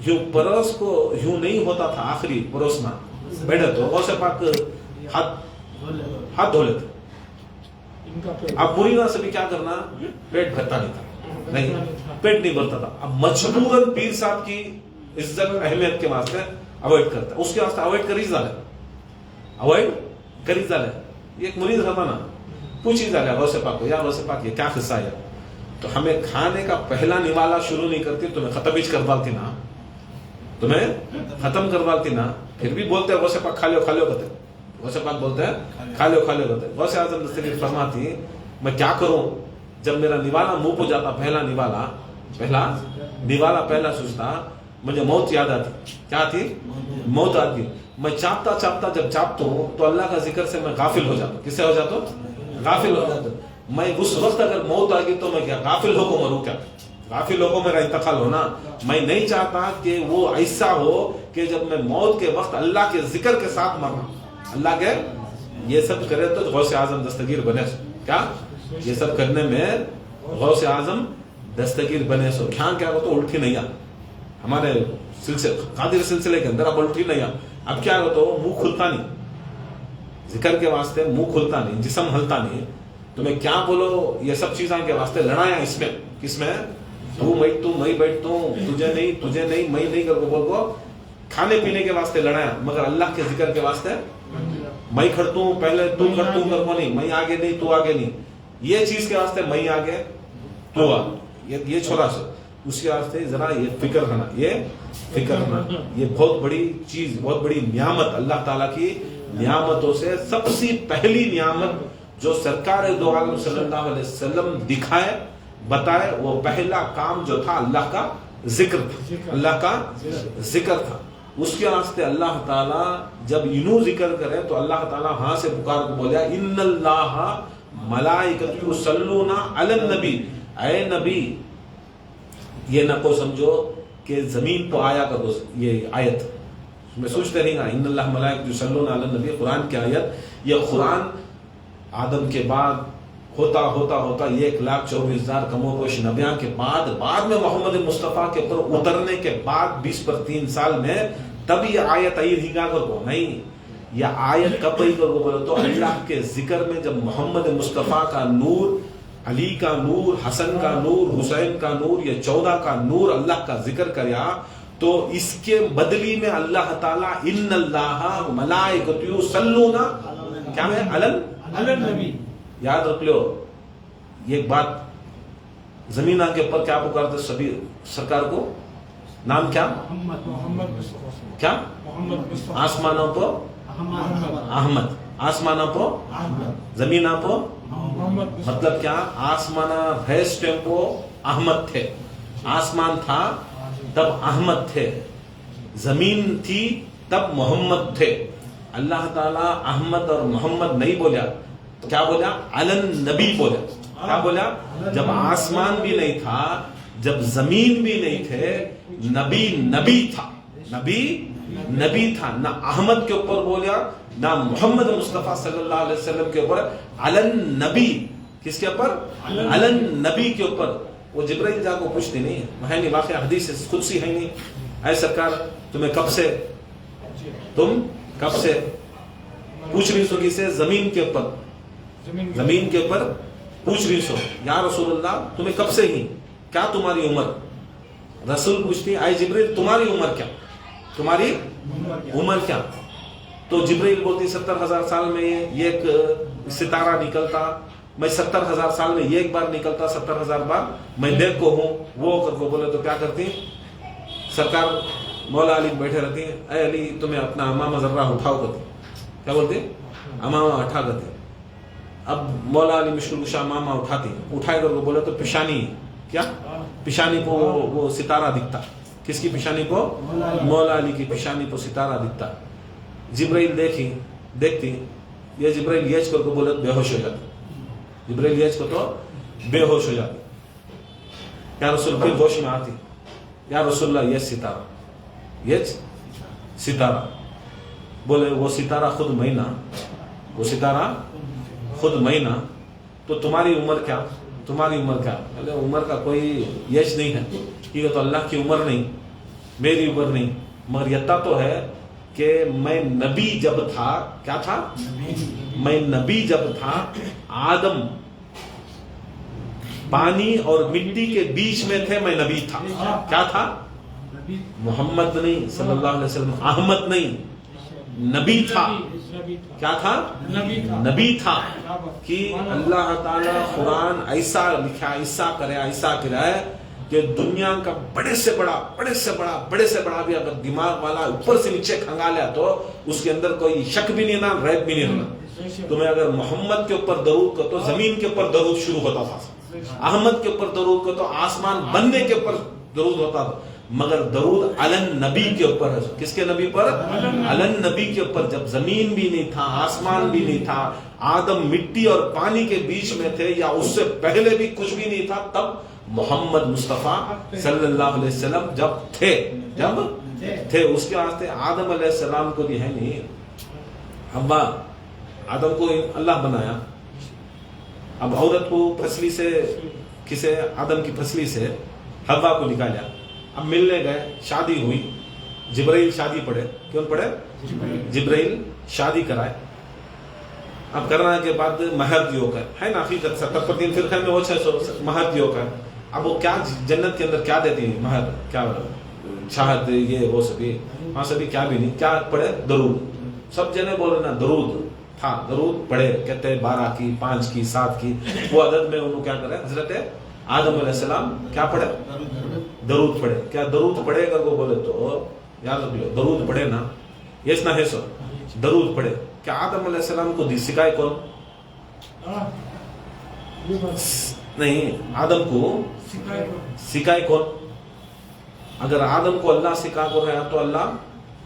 یوں پروس کو یوں نہیں ہوتا تھا, آخری پروسنا بیٹھے تو غوث پاک ہاتھ دھو لیتے. اب مریداں سے بھی کیا کرنا, پیٹ بھرتا نہیں تھا, نہیں پیٹ نہیں بھرتا تھا. اب مجبوراً پیر صاحب کی عزت اہمیت کے واسطے اوائڈ کرتا, اس کے واسطے اوائڈ کری جالے. یہ ایک مرید رہتا نا, پوچھی جالے غوث پاک کو, یا غوث پاک یہ کیا قصہ ہے, تو ہمیں کھانے کا پہلا نوالا شروع نہیں کرتی, تمہیں ختم ہی کر ڈالتی نا, تمہیں ختم کر ڈالتی نا, پھر بھی بولتے غوث پاک کھا لو کرتے, غوث پاک بولتے ہیں کھا لو کرتے. غوث اعظم دستگیر فرماتی میں کیا کروں, جب میرا نوالا منہ پہ جاتا, پہلا سوچتا, مجھے موت یاد آتی. کیا تھی, موت آتی. میں چاپتا جب چاپتا ہوں تو اللہ کا ذکر سے میں غافل ہو جاتا. کس سے ہو جاتا ہوں, غافل ہو جاتا. میں اس وقت اگر موت آ گئی تو میں کیا غافل ہو کو مروں, کیا غافل ہو کو میرا انتقال ہونا. میں نہیں چاہتا کہ وہ ایسا ہو کہ جب میں موت کے وقت اللہ کے ذکر کے ساتھ مرنا. اللہ کے یہ سب کرے تو غوث اعظم دستگیر بنے. کیا یہ سب کرنے میں غوث اعظم دستگیر بنے سو. کیا ہو تو الٹی نہیں آ, ہمارے قادر سلسلے کے اندر اب الٹی نہیں آ. اب کیا ہو تو منہ کھلتا نہیں, ذکر کے واسطے منہ کھلتا نہیں, جسم ہلتا نہیں. تمہیں کیا بولو, یہ سب چیزاں کے واسطے لڑایا اس میں, کس میں, تو میں بیٹھتا ہوں, تجھے نہیں میں نہیں کر بول کو کھانے پینے کے واسطے لڑایا, مگر اللہ کے ذکر کے واسطے میں کھڑتا ہوں, پہلے تم کر کو نہیں, میں آگے نہیں تو آگے نہیں, یہ چیز کے واسطے میں آگے تو یہ چھوڑا سو. اس کے واسطے ذرا یہ فکر رہنا, یہ بہت بڑی چیز, بہت بڑی نعمت, اللہ تعالیٰ کی نعمتوں سے سب سے پہلی نعمت جو سرکار دو عالم صلی اللہ علیہ وسلم دکھائے بتائے, وہ پہلا کام جو تھا اللہ کا ذکر تھا, اللہ کا ذکر تھا. اس کے واسطے اللہ تعالیٰ جب انہوں ذکر کرے تو اللہ تعالیٰ ہاں سے پکار کو بولیا ان اللہ ملائکۃ یصلون علی النبی، اے نبی یہ نہ کو سمجھو کہ زمین تو آیا کرو، یہ آیت میں سوچتے نہیں گا ان اللہ ملائکۃ یصلون علی النبی قرآن کی آیت، یہ قرآن آدم کے بعد ہوتا 1,24,000 کم و بیش نبیوں کے بعد میں محمد مصطفیٰ کے اوپر اترنے کے بعد 20 پر 3 سال میں تب یہ آیت آئی ہنگا کر کو نہیں، یہ آیت کب آئی کر کو بولے تو اللہ کے ذکر میں جب محمد مصطفیٰ کا نور، علی کا نور، حسن کا نور، حسین کا نور، یہ 14 کا نور اللہ کا ذکر کریا تو اس کے بدلی میں اللہ تعالیٰ ان اللہ ملائکۃ یصلون کیا ہے علی النبی، یاد رکھ لو یہ ایک بات، زمین کے اوپر کیا پکارتے سبھی سرکار کو، نام کیا، محمد مصطفیٰ، کیا محمد مصطفیٰ، آسمانوں کو احمد، آسمانوں کو زمین کو محمد مصطفیٰ، مطلب کیا، آسمانہ بھیس ٹیمپو احمد تھے، آسمان تھا تب احمد تھے، زمین تھی تب محمد تھے، اللہ تعالیٰ احمد اور محمد نہیں بولا، کیا بولا، علی النبی بولا، کیا بولا، جب آسمان بھی نہیں تھا، جب زمین بھی نہیں تھے، نبی تھا، نبی تھا، نہ احمد کے اوپر بولا نہ محمد مصطفیٰ صلی اللہ علیہ وسلم کے اوپر، علی النبی، کس کے اوپر، علی النبی کے اوپر، وہ جبرائیل جا کو پوچھتے نہیں ہے نہیں، واقعہ حدیث قدسی ہے نہیں، اے سرکار تم کب سے پوچھ رہی سو کسے، زمین کے اوپر پوچھ رہی سو، یا رسول اللہ تمہیں کب سے ہی، کیا تمہاری عمر، رسول پوچھتی اے جبرائیل تمہاری عمر کیا، تمہاری عمر کیا، تو جبرائیل بولتی 70,000 سال میں یہ ایک ستارہ نکلتا، میں 70,000 سال میں یہ ایک بار نکلتا، 70,000 بار میں دیکھ کو ہوں، وہ کر کو بولے تو کیا کرتی سرکار، مولا علی بیٹھے رہتی ہیں، اے علی تمہیں اپنا امامہ ذرہ اٹھاؤ کرتی، کیا بولتی، امامہ اٹھا کرتی، اب مولا علی مشکل کشا امامہ اٹھائے کر کو بولے تو پیشانی، کیا پیشانی کو وہ ستارہ دکھتا، کس کی پیشانی کو، مولا علی کی پیشانی کو ستارہ دکھتا، جبرائیل دیکھتی، یہ جبرائیل یچ کر کو بولے بے ہوش ہو جاتی، جبرائیل یچ کو تو بے ہوش ہو جاتی، یا رسول پھر ہوش میں آتی، یا رسول اللہ یہ ستارہ بولے وہ ستارہ خود مہینہ، تو تمہاری عمر کیا، بولے عمر کا کوئی یش نہیں ہے، یہ تو اللہ کی عمر نہیں، میری عمر نہیں، مگر یتا تو ہے کہ میں نبی جب تھا، کیا تھا، میں نبی جب تھا، آدم پانی اور مٹی کے بیچ میں تھے، میں نبی تھا، کیا تھا، محمد نہیں صلی اللہ علیہ وسلم، احمد نہیں، نبی تھا، کیا تھا، نبی تھا، کہ اللہ تعالیٰ قرآن ایسا لکھا، ایسا کرا ہے کہ دنیا کا بڑے سے بڑا بھی اگر دماغ والا اوپر سے نیچے کھنگالیا تو اس کے اندر کوئی شک بھی نہیں رہنا، ریب بھی نہیں رہنا، تمہیں اگر محمد کے اوپر درود کو تو زمین کے اوپر درود شروع ہوتا تھا، احمد کے اوپر درود کو تو آسمان بننے کے اوپر درود ہوتا تھا، مگر درود علی النبی کے اوپر ہے، کس کے نبی پر، علی النبی کے اوپر، جب زمین بھی نہیں تھا، آسمان بھی نہیں تھا، آدم مٹی اور پانی کے بیچ میں تھے، یا اس سے پہلے بھی کچھ بھی نہیں تھا، تب محمد مصطفیٰ صلی اللہ علیہ وسلم جب تھے، اس کے واسطے آدم علیہ السلام کو بھی ہے نہیں، ابا آدم کو اللہ بنایا، اب عورت کو پھسلی سے، کسے، آدم کی پھسلی سے حوا کو نکالا، اب ملنے گئے، شادی ہوئی، جبرائیل شادی پڑھے، کیوں پڑھے، جبرائیل شادی کرائے، اب کرنے کے بعد مہر دیو کر ہے نا، حقیقت 70% فرقے میں وہ 600 مہر دیو کر، اب وہ کیا جنت کے اندر کیا دیتی ہے مہر، کیا شاہد، یہ وہ سبھی، وہاں سبھی کیا بھی نہیں، کیا پڑھے، درود، سب جنے بول رہے نا درود تھا، درود پڑھے، کہتے 12 کی 5 کی 7 کی، وہ عدد میں انہوں کیا کرے، حضرت آدم علیہ السلام کیا پڑھے، درود پڑھے، کیا درود پڑھے گا وہ بولے تو یاد رکھ لو، درود پڑھے نا، یس نہ ہے سو، درود پڑھے، کیا آدم علیہ السلام کو سکھائے کون، نہیں، آدم کو سکھائے کون، اگر آدم کو اللہ سکھا کو رہا تو اللہ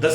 10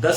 10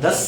10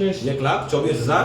1,24,000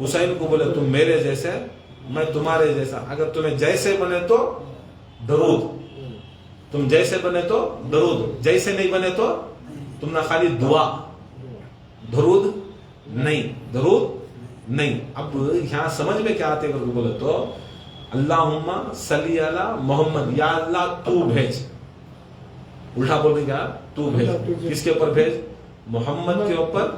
حسین کو بولے تم میرے جیسے میں تمہارے جیسا, اگر تمہیں جیسے بنے تو درود, تم جیسے بنے تو درود, جیسے نہیں بنے تو تم نہ خالی دعا, درود نہیں, درود نہیں. اب یہاں سمجھ میں کیا آتے ہیں بولے تو اللہم صلی علی محمد, یا اللہ تو بھیج, الٹا بول رہے کیا تو بھیج, کس کے اوپر بھیج؟ محمد کے اوپر,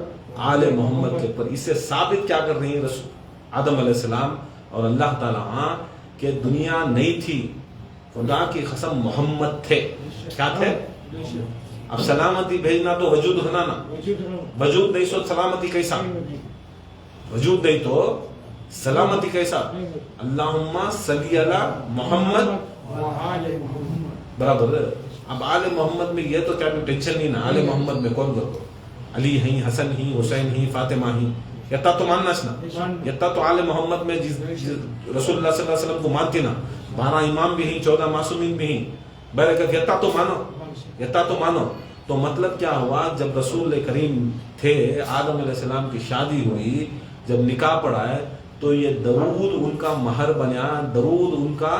آل محمد کے اوپر. اس سے ثابت کیا کر رہی ہیں رسول آدم علیہ السلام اور اللہ تعالیٰ کہ دنیا نہیں تھی, خدا کی قسم محمد تھے. کیا تھے؟ اب سلامتی بھیجنا تو وجود ہونا نا, وجود نہیں سو سلامتی کیسا, وجود نہیں تو سلامتی کیسا؟ اللہم صلی علی محمد برابر. اب آل محمد میں یہ تو کیا ٹینشن نہیں نا, آل محمد میں کون کرو, علی ہیں, حسن ہیں, حسین ہیں, فاطمہ ہیں, یتا تو ماننا نا, یتا تو آل محمد میں رسول اللہ صلی اللہ علیہ وسلم کو مانتی نا, 12 امام بھی ہیں, 14 معصومین بھی ہیں, برکت یتا تو مانو, یتا تو مانو. تو مطلب کیا ہوا, جب رسول کریم تھے, آدم علیہ السلام کی شادی ہوئی, جب نکاح پڑا ہے تو یہ درود ان کا مہر بنیا, درود ان کا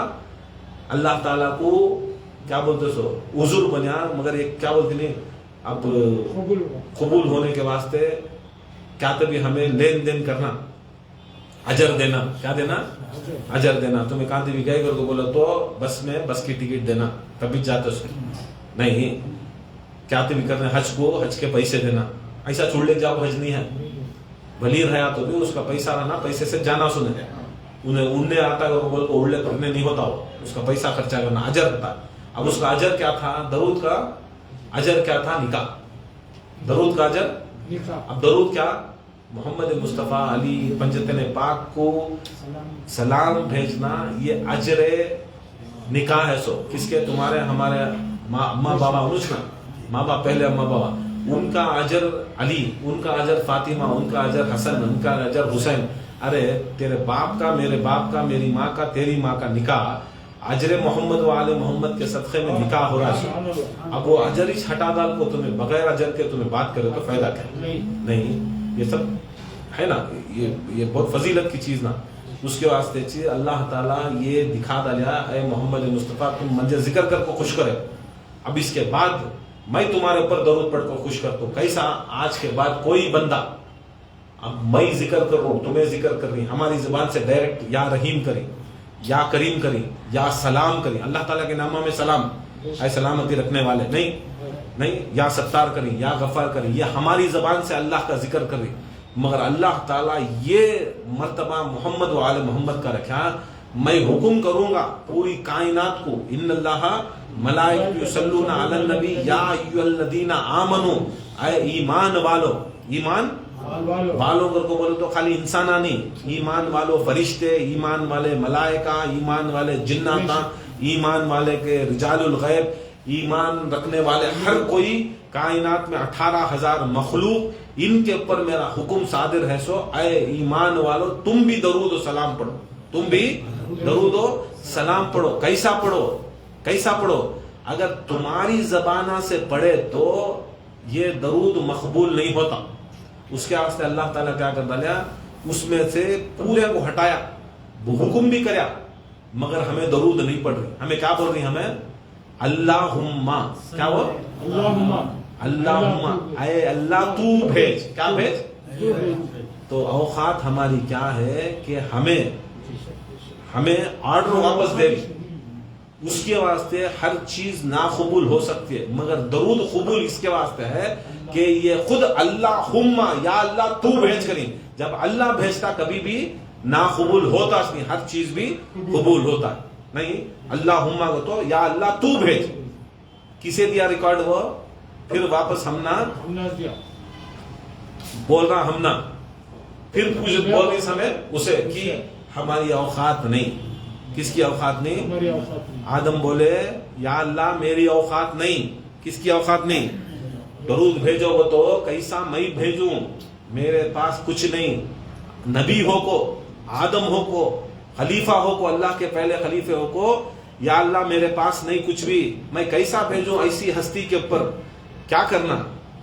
اللہ تعالیٰ کو کیا بولتے سو عذر بنیا. مگر ایک کیا بولتے نہیں, اب قبول ہونے کے واسطے کیا تبھی ہمیں لین دین کرنا, اجر دینا, کیا دینا؟ اجر دینا. تمہیں کہاں بھی گئے گھر کو بولا تو بس میں بس کی ٹکٹ دینا, کبھی جاتے اس نہیں, کیا تبھی کرنا, حج کو حج کے پیسے دینا. ایسا چھوڑ لے جاؤ, حج نہیں ہے, ولی رہا تو بھی اس کا پیسہ رہنا, پیسے سے جانا سنے, انہیں آتا ہے بول کو اڑنے پڑنے نہیں ہوتا ہو, اس کا پیسہ خرچہ کرنا, اجر ہوتا. اب اس کا اجر کیا تھا؟ درود کا اجر کیا تھا؟ نکاح, درود کا اجر. اب درود کیا؟ محمد مصطفیٰ علی پنجتن پاک کو سلام بھیجنا, یہ اجر نکاح ہے. سو کس کے؟ تمہارے ہمارے اماں بابا, انوچنا ماں باپ پہلے اماں بابا, ان کا اجر علی, ان کا اجر فاطمہ, ان کا اجر حسن, ان کا اجر حسین. ارے تیرے باپ کا, میرے باپ کا, میری ماں کا, تیری ماں کا نکاح, اجر محمد و آل محمد کے صدقے میں نکاح ہو رہا ہے. اب وہ اجر ہی ہٹا ڈال کو تمہیں بغیر اجر کے تمہیں بات کرے تو فائدہ کیا؟ نہیں. یہ سب ہے نا, یہ بہت فضیلت کی چیز نا. اس کے واسطے چیز اللہ تعالیٰ یہ دکھا ڈالیا, اے محمد مصطفیٰ تم منظر ذکر کر کو خوش کرے. اب اس کے بعد میں تمہارے اوپر درود پڑھ کو خوش کرتا ہوں. کیسا؟ آج کے بعد کوئی بندہ, اب میں ذکر کر رہا ہوں, تمہیں ذکر کر رہی, ہماری زبان سے ڈائریکٹ یا رحیم کریں, یا کریم کریں, یا سلام کریں. اللہ تعالیٰ کے ناموں میں سلام, اے سلامتی رکھنے والے, نہیں, یا ستار کریں, یا غفار کریں, یہ ہماری زبان سے اللہ کا ذکر کریں. مگر اللہ تعالیٰ یہ مرتبہ محمد و آل محمد کا رکھا, میں حکم کروں گا پوری کائنات کو, ان اللہ ملائکۃ یصلون علی النبی یا ایھا الذین آمنو, اے ایمان والو, ایمان والوں کو بولے تو خالی انسانہ نہیں, ایمان والو فرشتے, ایمان والے ملائکہ, ایمان والے جناتا, ایمان والے کے رجال الغیب, ایمان رکھنے والے ہر کوئی کائنات میں 18,000 مخلوق, ان کے اوپر میرا حکم صادر ہے. سو اے ایمان والو تم بھی درود و سلام پڑھو, تم بھی درود و سلام پڑھو. کیسا پڑھو؟ کیسا پڑھو؟ اگر تمہاری زبانہ سے پڑھے تو یہ درود مقبول نہیں ہوتا. اس کے واسطے اللہ تعالیٰ کیا کر ڈالیا, اس میں سے پورے کو ہٹایا, حکم بھی کریا, مگر ہمیں درود نہیں پڑھ رہی. ہمیں کیا بول رہی؟ ہمیں اللہم, کیا وہ اللہم, اے اللہ تو بھیج, کیا بھیج؟ تو اوقات ہماری کیا ہے کہ ہمیں آرڈر واپس دے رہی. اس کے واسطے ہر چیز ناقبول ہو سکتی ہے, مگر درود قبول اس کے واسطے ہے کہ یہ خود اللہم, یا اللہ تو بھیج کریں. جب اللہ بھیجتا کبھی بھی ناقبول ہوتا نہیں, ہر چیز بھی قبول ہوتا ہے. نہیں, اللہم کو تو یا اللہ تو بھیج, کسے دیا ریکارڈ وہ, پھر واپس ہم نہ بول رہا, ہم نہ پھر پوچھ بول رہی ہمیں اسے کہ ہماری اوقات نہیں. کس کی اوقات نہیں؟ آدم بولے یا اللہ میری اوقات نہیں. کس کی اوقات نہیں؟ درود بھیجو گے تو کیسا میں بھیجوں, میرے پاس کچھ نہیں. نبی ہو کو, آدم ہو کو, خلیفہ ہو کو, اللہ کے پہلے خلیفے ہو کو, یا اللہ میرے پاس نہیں کچھ بھی, میں کیسا بھیجوں ایسی ہستی کے اوپر؟ کیا کرنا؟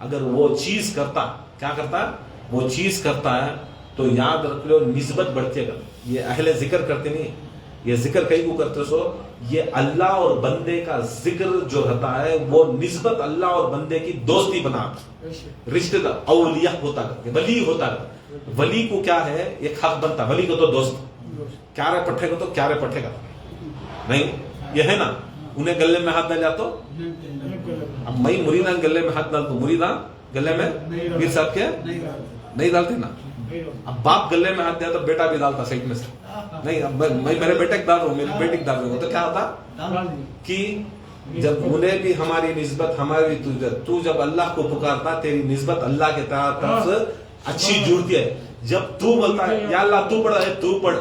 اگر وہ چیز کرتا، کیا کرتا؟ وہ چیز کرتا ہے تو یاد رکھ لو نسبت بڑھتے گا. یہ اہل ذکر کرتے نہیں، یہ ذکر کئی کو کرتے سو، یہ اللہ اور بندے کا ذکر جو رہتا ہے وہ نسبت اللہ اور بندے کی دوستی بناتا، رشتہ دار، اولیاء ہوتا ہے، ولی ہوتا ہے. ولی کو کیا ہے؟ ایک حق بنتا، ولی کو تو دوست، کیارے پٹھے کو تو کیارے پٹھے گا نہیں، یہ ہے نا. انہیں گلے میں ہاتھ ڈال تو اب میں مریداں گلے میں ہاتھ ڈالتا ہوں، مریداں گلے میں پیر صاحب کے نہیں ڈالتے نا. اب باپ گلے میں ہاتھ دیا تو بیٹا بھی ڈالتا سائڈ میں سے نہیں. اب میں میرے بیٹے کو ڈال رہا ہوں، میری بیٹی کو ڈال رہا ہوں، تو کیا ہوتا کہ جب انہیں بھی ہماری نسبت، ہماری تو جب اللہ کو پکارتا تیری نسبت اللہ کے طرف سے اچھی جڑتی ہے. جب تو بولتا ہے یا اللہ تو پڑھ ہے، تو پڑھ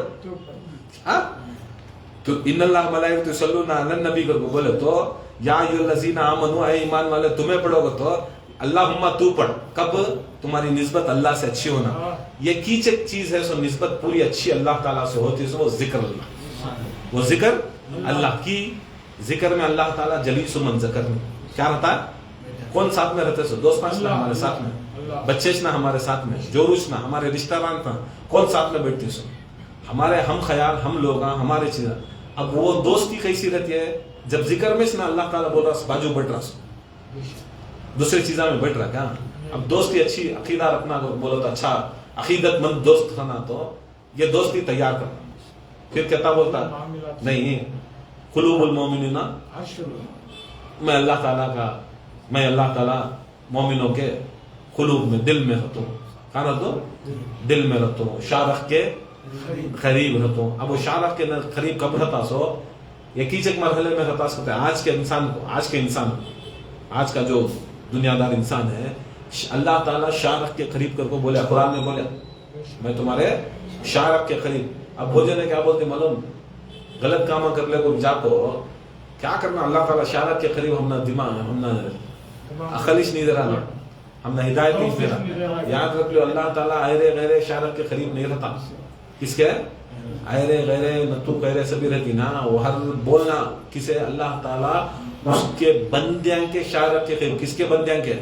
تو ان اللہ ملائکۃ یصلون علی النبی کو بولے تو یا ایھا الذین آمنوا، اے ایمان والے تمہیں پڑھو گے تو اللہم تو پڑھ. کب؟ تمہاری نسبت اللہ سے اچھی ہونا. یہ کیچ ایک چیز ہے سو نسبت پوری اچھی اللہ تعالیٰ سے ہوتی ہے، سو وہ ذکر اللہ، وہ ذکر اللہ کی. ذکر میں اللہ تعالیٰ جلیس من ذکر میں کیا رہتا ہے؟ کون ساتھ میں رہتے سو؟ دوست نہ ہمارے ساتھ میں، بچے نہ ہمارے ساتھ میں، جوروش نہ ہمارے رشتہ دار نہ، کون ساتھ میں بیٹھتی سو؟ ہمارے ہم خیال، ہم لوگ، ہمارے چیزیں. اب وہ دوستی کیسی رہتی ہے؟ جب ذکر میں سے نا اللہ تعالیٰ بول رہا باجو بیٹھ رہا سو، دوسری چیزوں میں بیٹھ رہا. کیا اب دوستی اچھی عقیدہ رکھنا بولو تو اچھا عقیدت مند دوست ہونا، تو یہ دوستی تیار کرنا. پھر کہتا بولتا نہیں قلوب المومنین، میں اللہ تعالیٰ کا، میں اللہ تعالیٰ مومنوں کے قلوب میں، دل میں رہتا ہوں. کہاں رہتا ہوں؟ دل میں رہتا ہوں. شارخ کے قریب رہتا ہوں. اب وہ شارخ کے قریب کب رہتا سو؟ یہ کیچک مرحلے میں رہتا سکتے ہیں. آج کے انسان کو، آج کا جو دنیا دار انسان ہے، اللہ تعالیٰ شارخ کے قریب کر کو بولے، قرآن میں بولے میں تمہارے شارخ کے قریب. اب بھوجے نے کیا بولتے معلوم؟ غلط کام کر لے کو جا کو کیا کرنا. اللہ تعالیٰ شارخ کے قریب ہم نہ دماغ، ہم نہ عقلش نہیں دے رہا، ہم نہ ہدایت نہیں دے رہا. یاد رکھ لو اللہ تعالیٰ ایرے غیرے شارخ کے قریب نہیں رہتا. کس کے ایرے غیرے نتو غیرے سبھی رہتی نا. وہ ہر بولنا کسے؟ اللہ تعالیٰ اس کے بندیاں کے شارخ کے قریب. کس کے بندیاں کے؟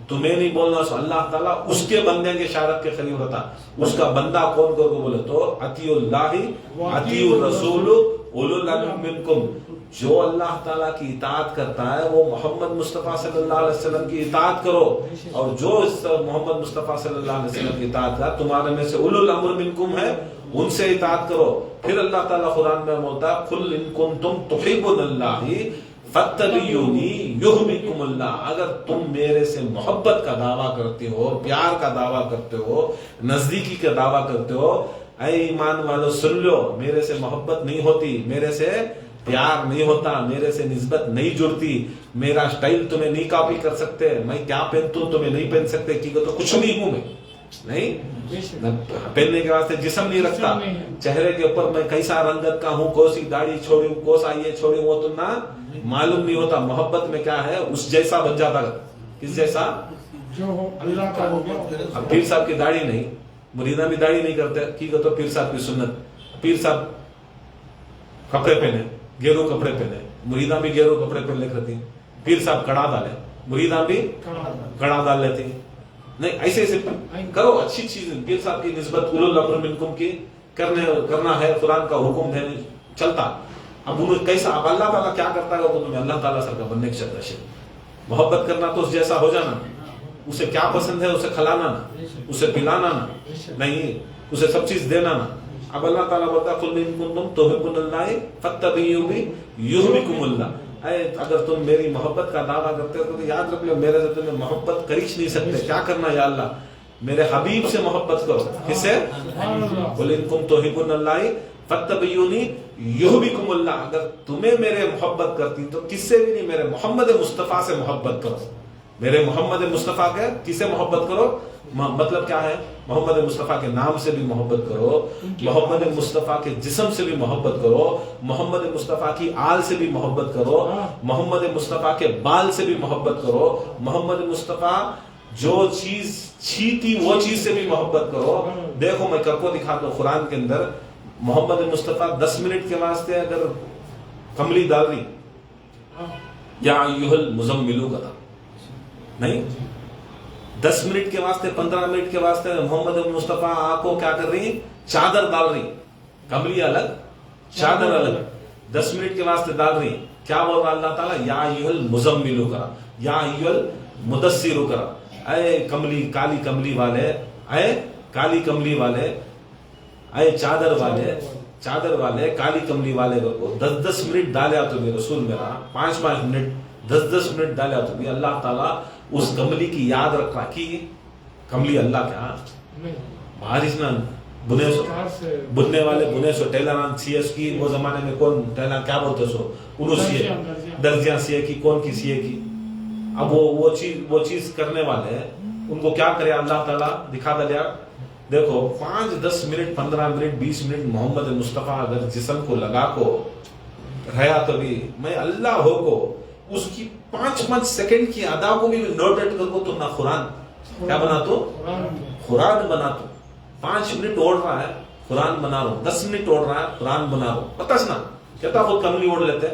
تمہیں نہیں بولنا سو، اللہ تعالیٰ اس کے بندیاں کے شارخ کے قریب رہتا. اس کا بندہ کون کو بولے تو اطیع اللہ اطیع الرسول اولو الامر منکم. جو اللہ تعالیٰ کی اطاعت کرتا ہے وہ محمد مصطفیٰ صلی اللہ علیہ وسلم کی اطاعت کرو، اور جو اس محمد مصطفیٰ صلی اللہ علیہ وسلم کی اطاعت کرتا تمہارے میں سے اولو الامر منکم ہے، ان سے اطاعت کرو. پھر اللہ تعالیٰ قرآن میں بولتا ہے قل ان کنتم تحبون اللہ فاتبعونی یحببکم اللہ. اگر تم میرے سے محبت کا دعویٰ کرتے ہو، پیار کا دعویٰ کرتے ہو، نزدیکی کا دعویٰ کرتے ہو، اے ایمان والو سن لو، میرے سے محبت نہیں ہوتی، میرے سے پیار نہیں ہوتا، میرے سے نسبت نہیں جڑتی، میرا سٹائل تمہیں نہیں کاپی کر سکتے، میں کیا پہنتا ہوں تمہیں نہیں پہن سکتے، کیونکہ تو کچھ نہیں ہوں میں نہیں. پہننے کے واسطے جسم نہیں رکھتا، چہرے کے اوپر میں کیسا رنگت کا ہوں، کوسی داڑھی چھوڑی ہوں، کوسا یہ چھوڑی ہوں، وہ تو نہ معلوم نہیں ہوتا. محبت میں کیا ہے؟ اس جیسا بن جاتا. کس جیسا؟ جو اللہ کا ہو گیا. اب پیر صاحب کی داڑھی نہیں، مریداں بھی داڑھی نہیں کرتے، کی تو پیر صاحب کی سنت. پیر صاحب کپڑے پہنے، گیرو کپڑے پہنے، مریداں بھی گیرو کپڑے پہن لے کرتی. پیر صاحب کڑا ڈالے، مریداں بھی کڑا ڈال لیتی. نہیں ایسے ایسے کرو اچھی چیز. پیر صاحب کی نسبت اولو الامر منکم کی کرنا ہے، قرآن کا حکم ہے چلتا. اب انہیں کیسا؟ اب اللہ تعالیٰ کیا کرتا ہے تو تمہیں اللہ تعالیٰ سر کا بننے کی شرط ہے. محبت کرنا تو اس جیسا ہو جانا. اسے کیا پسند ہے اسے کھلانا نا، اسے پلانا نا، نہیں اسے سب چیز دینا نا. اب اللہ تعالیٰ بولتا قل ان کنتم تحبون اللہ فاتبعونی یحببکم اللہ. اگر تم میری محبت کا دعویٰ کرتے ہو تو یاد رکھ لو میرے سے تمہیں محبت کر ہی نہیں سکتے. کیا کرنا یا اللہ؟ میرے حبیب سے محبت کرو. کس سے؟ قل ان کنتم تحبون اللہ فاتبعونی یحببکم اللہ. اگر تمہیں میرے محبت کرتی تو کس سے بھی نہیں، میرے محمد مصطفیٰ سے محبت کرو. میرے محمد مصطفیٰ کے کسے محبت کرو؟ مطلب کیا ہے؟ محمد مصطفیٰ کے نام سے بھی محبت کرو، محمد مصطفیٰ کے جسم سے بھی محبت کرو، محمد مصطفیٰ کی آل سے بھی محبت کرو، محمد مصطفیٰ کے بال سے بھی محبت کرو، محمد مصطفیٰ جو چیز چھیتی وہ چیز سے بھی محبت کرو. دیکھو میں کر کو دکھاتا ہوں قرآن کے اندر محمد مصطفیٰ 10 منٹ کے واسطے اگر کملی ڈال رہی یا ایھا المزملو کا تھا نہیں، 10 منٹ کے واسطے 15 منٹ کے واسطے محمد مصطفیٰ آپ کو کیا کر رہی، چادر ڈال رہی، کملی الگ چادر الگ، 10 منٹ کے واسطے ڈال رہی. کیا بول رہا اللہ تعالیٰ؟ یا ایھا المزمل کرا، یا ایھا المدثر کرا، اے کملی کالی کملی والے، اے کالی کملی والے، اے چادر والے، چادر والے کالی کملی والے کو 10 منٹ ڈالیا تو بھی رسول میرا 5 منٹ 10 منٹ ڈالیا تو بھی اللہ تعالیٰ اس کملی کی یاد رکھ رہا کی کملی اللہ کیا بارش نہ بننے والے بنے سو ٹیلران سی ایس کی وہ زمانے میں کون ٹیلر کیا بولتے سو انہوں سیے درجیاں سیے کی کون کی سیے کی. اب وہ چیز کرنے والے ان کو کیا کرے اللہ تعالیٰ دکھا دیا. دیکھو 5 10 منٹ 15 منٹ 20 منٹ محمد مصطفیٰ اگر جسم کو لگا کو رہا تو بھی میں اللہ ہو کو اس کی 5 سیکنڈ کی ادا کو بھی نوٹیٹ کر کو تو نہ قرآن کیا بنا تو قرآن بنا تو 5 منٹ اوڑ رہا ہے قرآن بنا رہا ہوں 10 منٹ اوڑ رہا ہے قرآن بنا رہا ہوں. پتہ نا کہتا خود کملی اوڑ لیتے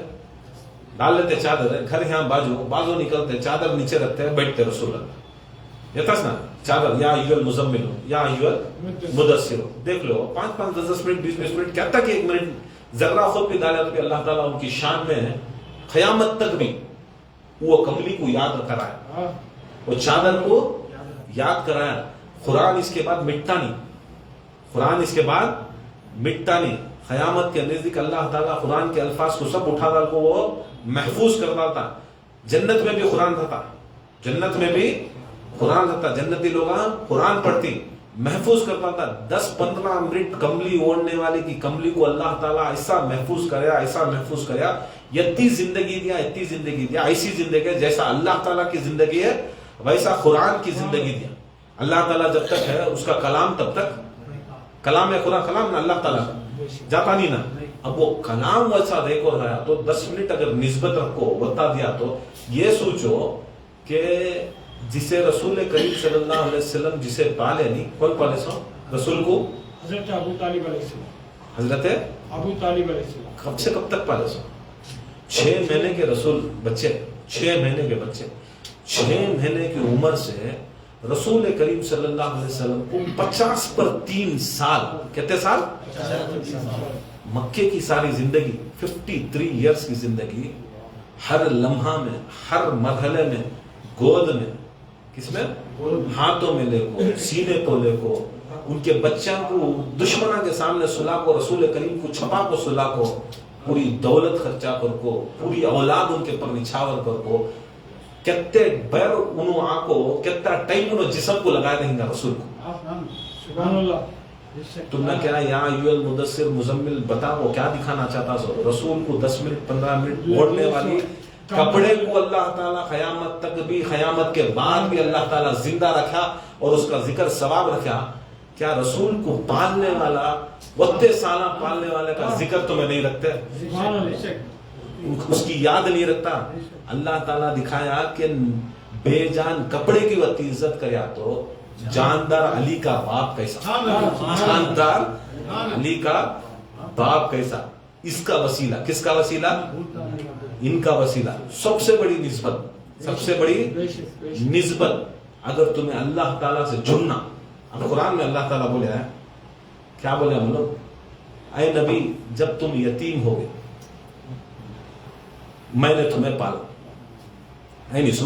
ڈال لیتے چادر گھر یہاں بازو نکلتے چادر نیچے رکھتے بیٹھتے رسول اللہ یہ نا چادر یا ایھا المزمل یا ایھا المدثر. دیکھ لو 5 10 منٹ 20 منٹ کہتا کہ 1 منٹ ذرہ خود بھی ڈالا تو اللہ تعالیٰ ان کی شان میں قیامت تک بھی وہ کملی کو یاد کرایا وہ چادر کو یاد کرایا. قرآن اس کے بعد مٹتا نہیں قرآن اس کے بعد مٹتا نہیں. قیامت کے نزدیک اللہ تعالیٰ قرآن کے الفاظ کو سب اٹھا ڈال کو وہ محفوظ کرتا تھا. جنت میں بھی قرآن تھا جنت میں بھی قرآن تھا جنتی لوگ قرآن پڑھتی محفوظ کرتا تھا. 10-15 منٹ کملی اوڑھنے والے کی کملی کو اللہ تعالیٰ ایسا محفوظ کریا اتنی زندگی دیا ایسی زندگی جیسا اللہ تعالیٰ کی زندگی ہے ویسا قرآن کی زندگی دیا. اللہ تعالیٰ جب تک ہے اس کا کلام تب تک کلام ہے قرآن کلام نا اللہ تعالیٰ جاتا نہیں نا. اب وہ کلام ویسا دیکھو رہا تو 10 منٹ اگر نسبت رکھو بتا دیا تو یہ سوچو کہ جسے رسول کریم صلی اللہ علیہ وسلم جسے پالے نہیں کون پالے سو رسول کو حضرت ابو طالب علیہ السلام حضرت ابو طالب علیہ السلام کب سے کب تک پالے سو 6 مہینے کے رسول بچے 6 مہینے کے بچے 6 مہینے کی عمر سے رسول کریم صلی اللہ علیہ وسلم کو 50 پر 3 سال کتنے سال مکے کی ساری زندگی 53 ایئرس کی زندگی ہر لمحہ میں ہر مرحلے میں گود میں کس میں ہاتھوں میں لے کو سینے کو لے کو ان کے بچوں کو دشمنوں کے سامنے سلا کو رسول کریم کو چھپا کو سلا کو پوری دولت خرچہ کر کو پوری اولاد ان کے پر نچھاور کر کو کتنے بیر انہوں آکو کتنا ٹائم انہوں جسم کو لگائے دیں گا رسول کو. سبحان اللہ. تم نے کیا یا ایھا المدثر مزمل بتا وہ کیا دکھانا چاہتا سو رسول کو 10 منٹ 15 منٹ اوڑھنے والی کپڑے کو اللہ تعالیٰ قیامت تک بھی قیامت کے بعد بھی اللہ تعالیٰ زندہ رکھا اور اس کا ذکر ثواب رکھا. کیا رسول کو پالنے والا وقت سالہ پالنے والے کا ذکر تمہیں نہیں رکھتے اس کی یاد نہیں رکھتا. اللہ تعالیٰ دکھایا کہ بے جان کپڑے کی وقت عزت کریا تو جاندار علی کا باپ کیسا جاندار علی کا باپ کیسا. اس کا وسیلہ کس کا وسیلہ ان کا وسیلہ سب سے بڑی نسبت اگر تمہیں اللہ تعالیٰ سے جڑنا. اب قرآن میں اللہ تعالیٰ بولے ہے کیا بولے ہم لوگ اے نبی جب تم یتیم ہو گئے میں نے تمہیں پالا. ہے نہیں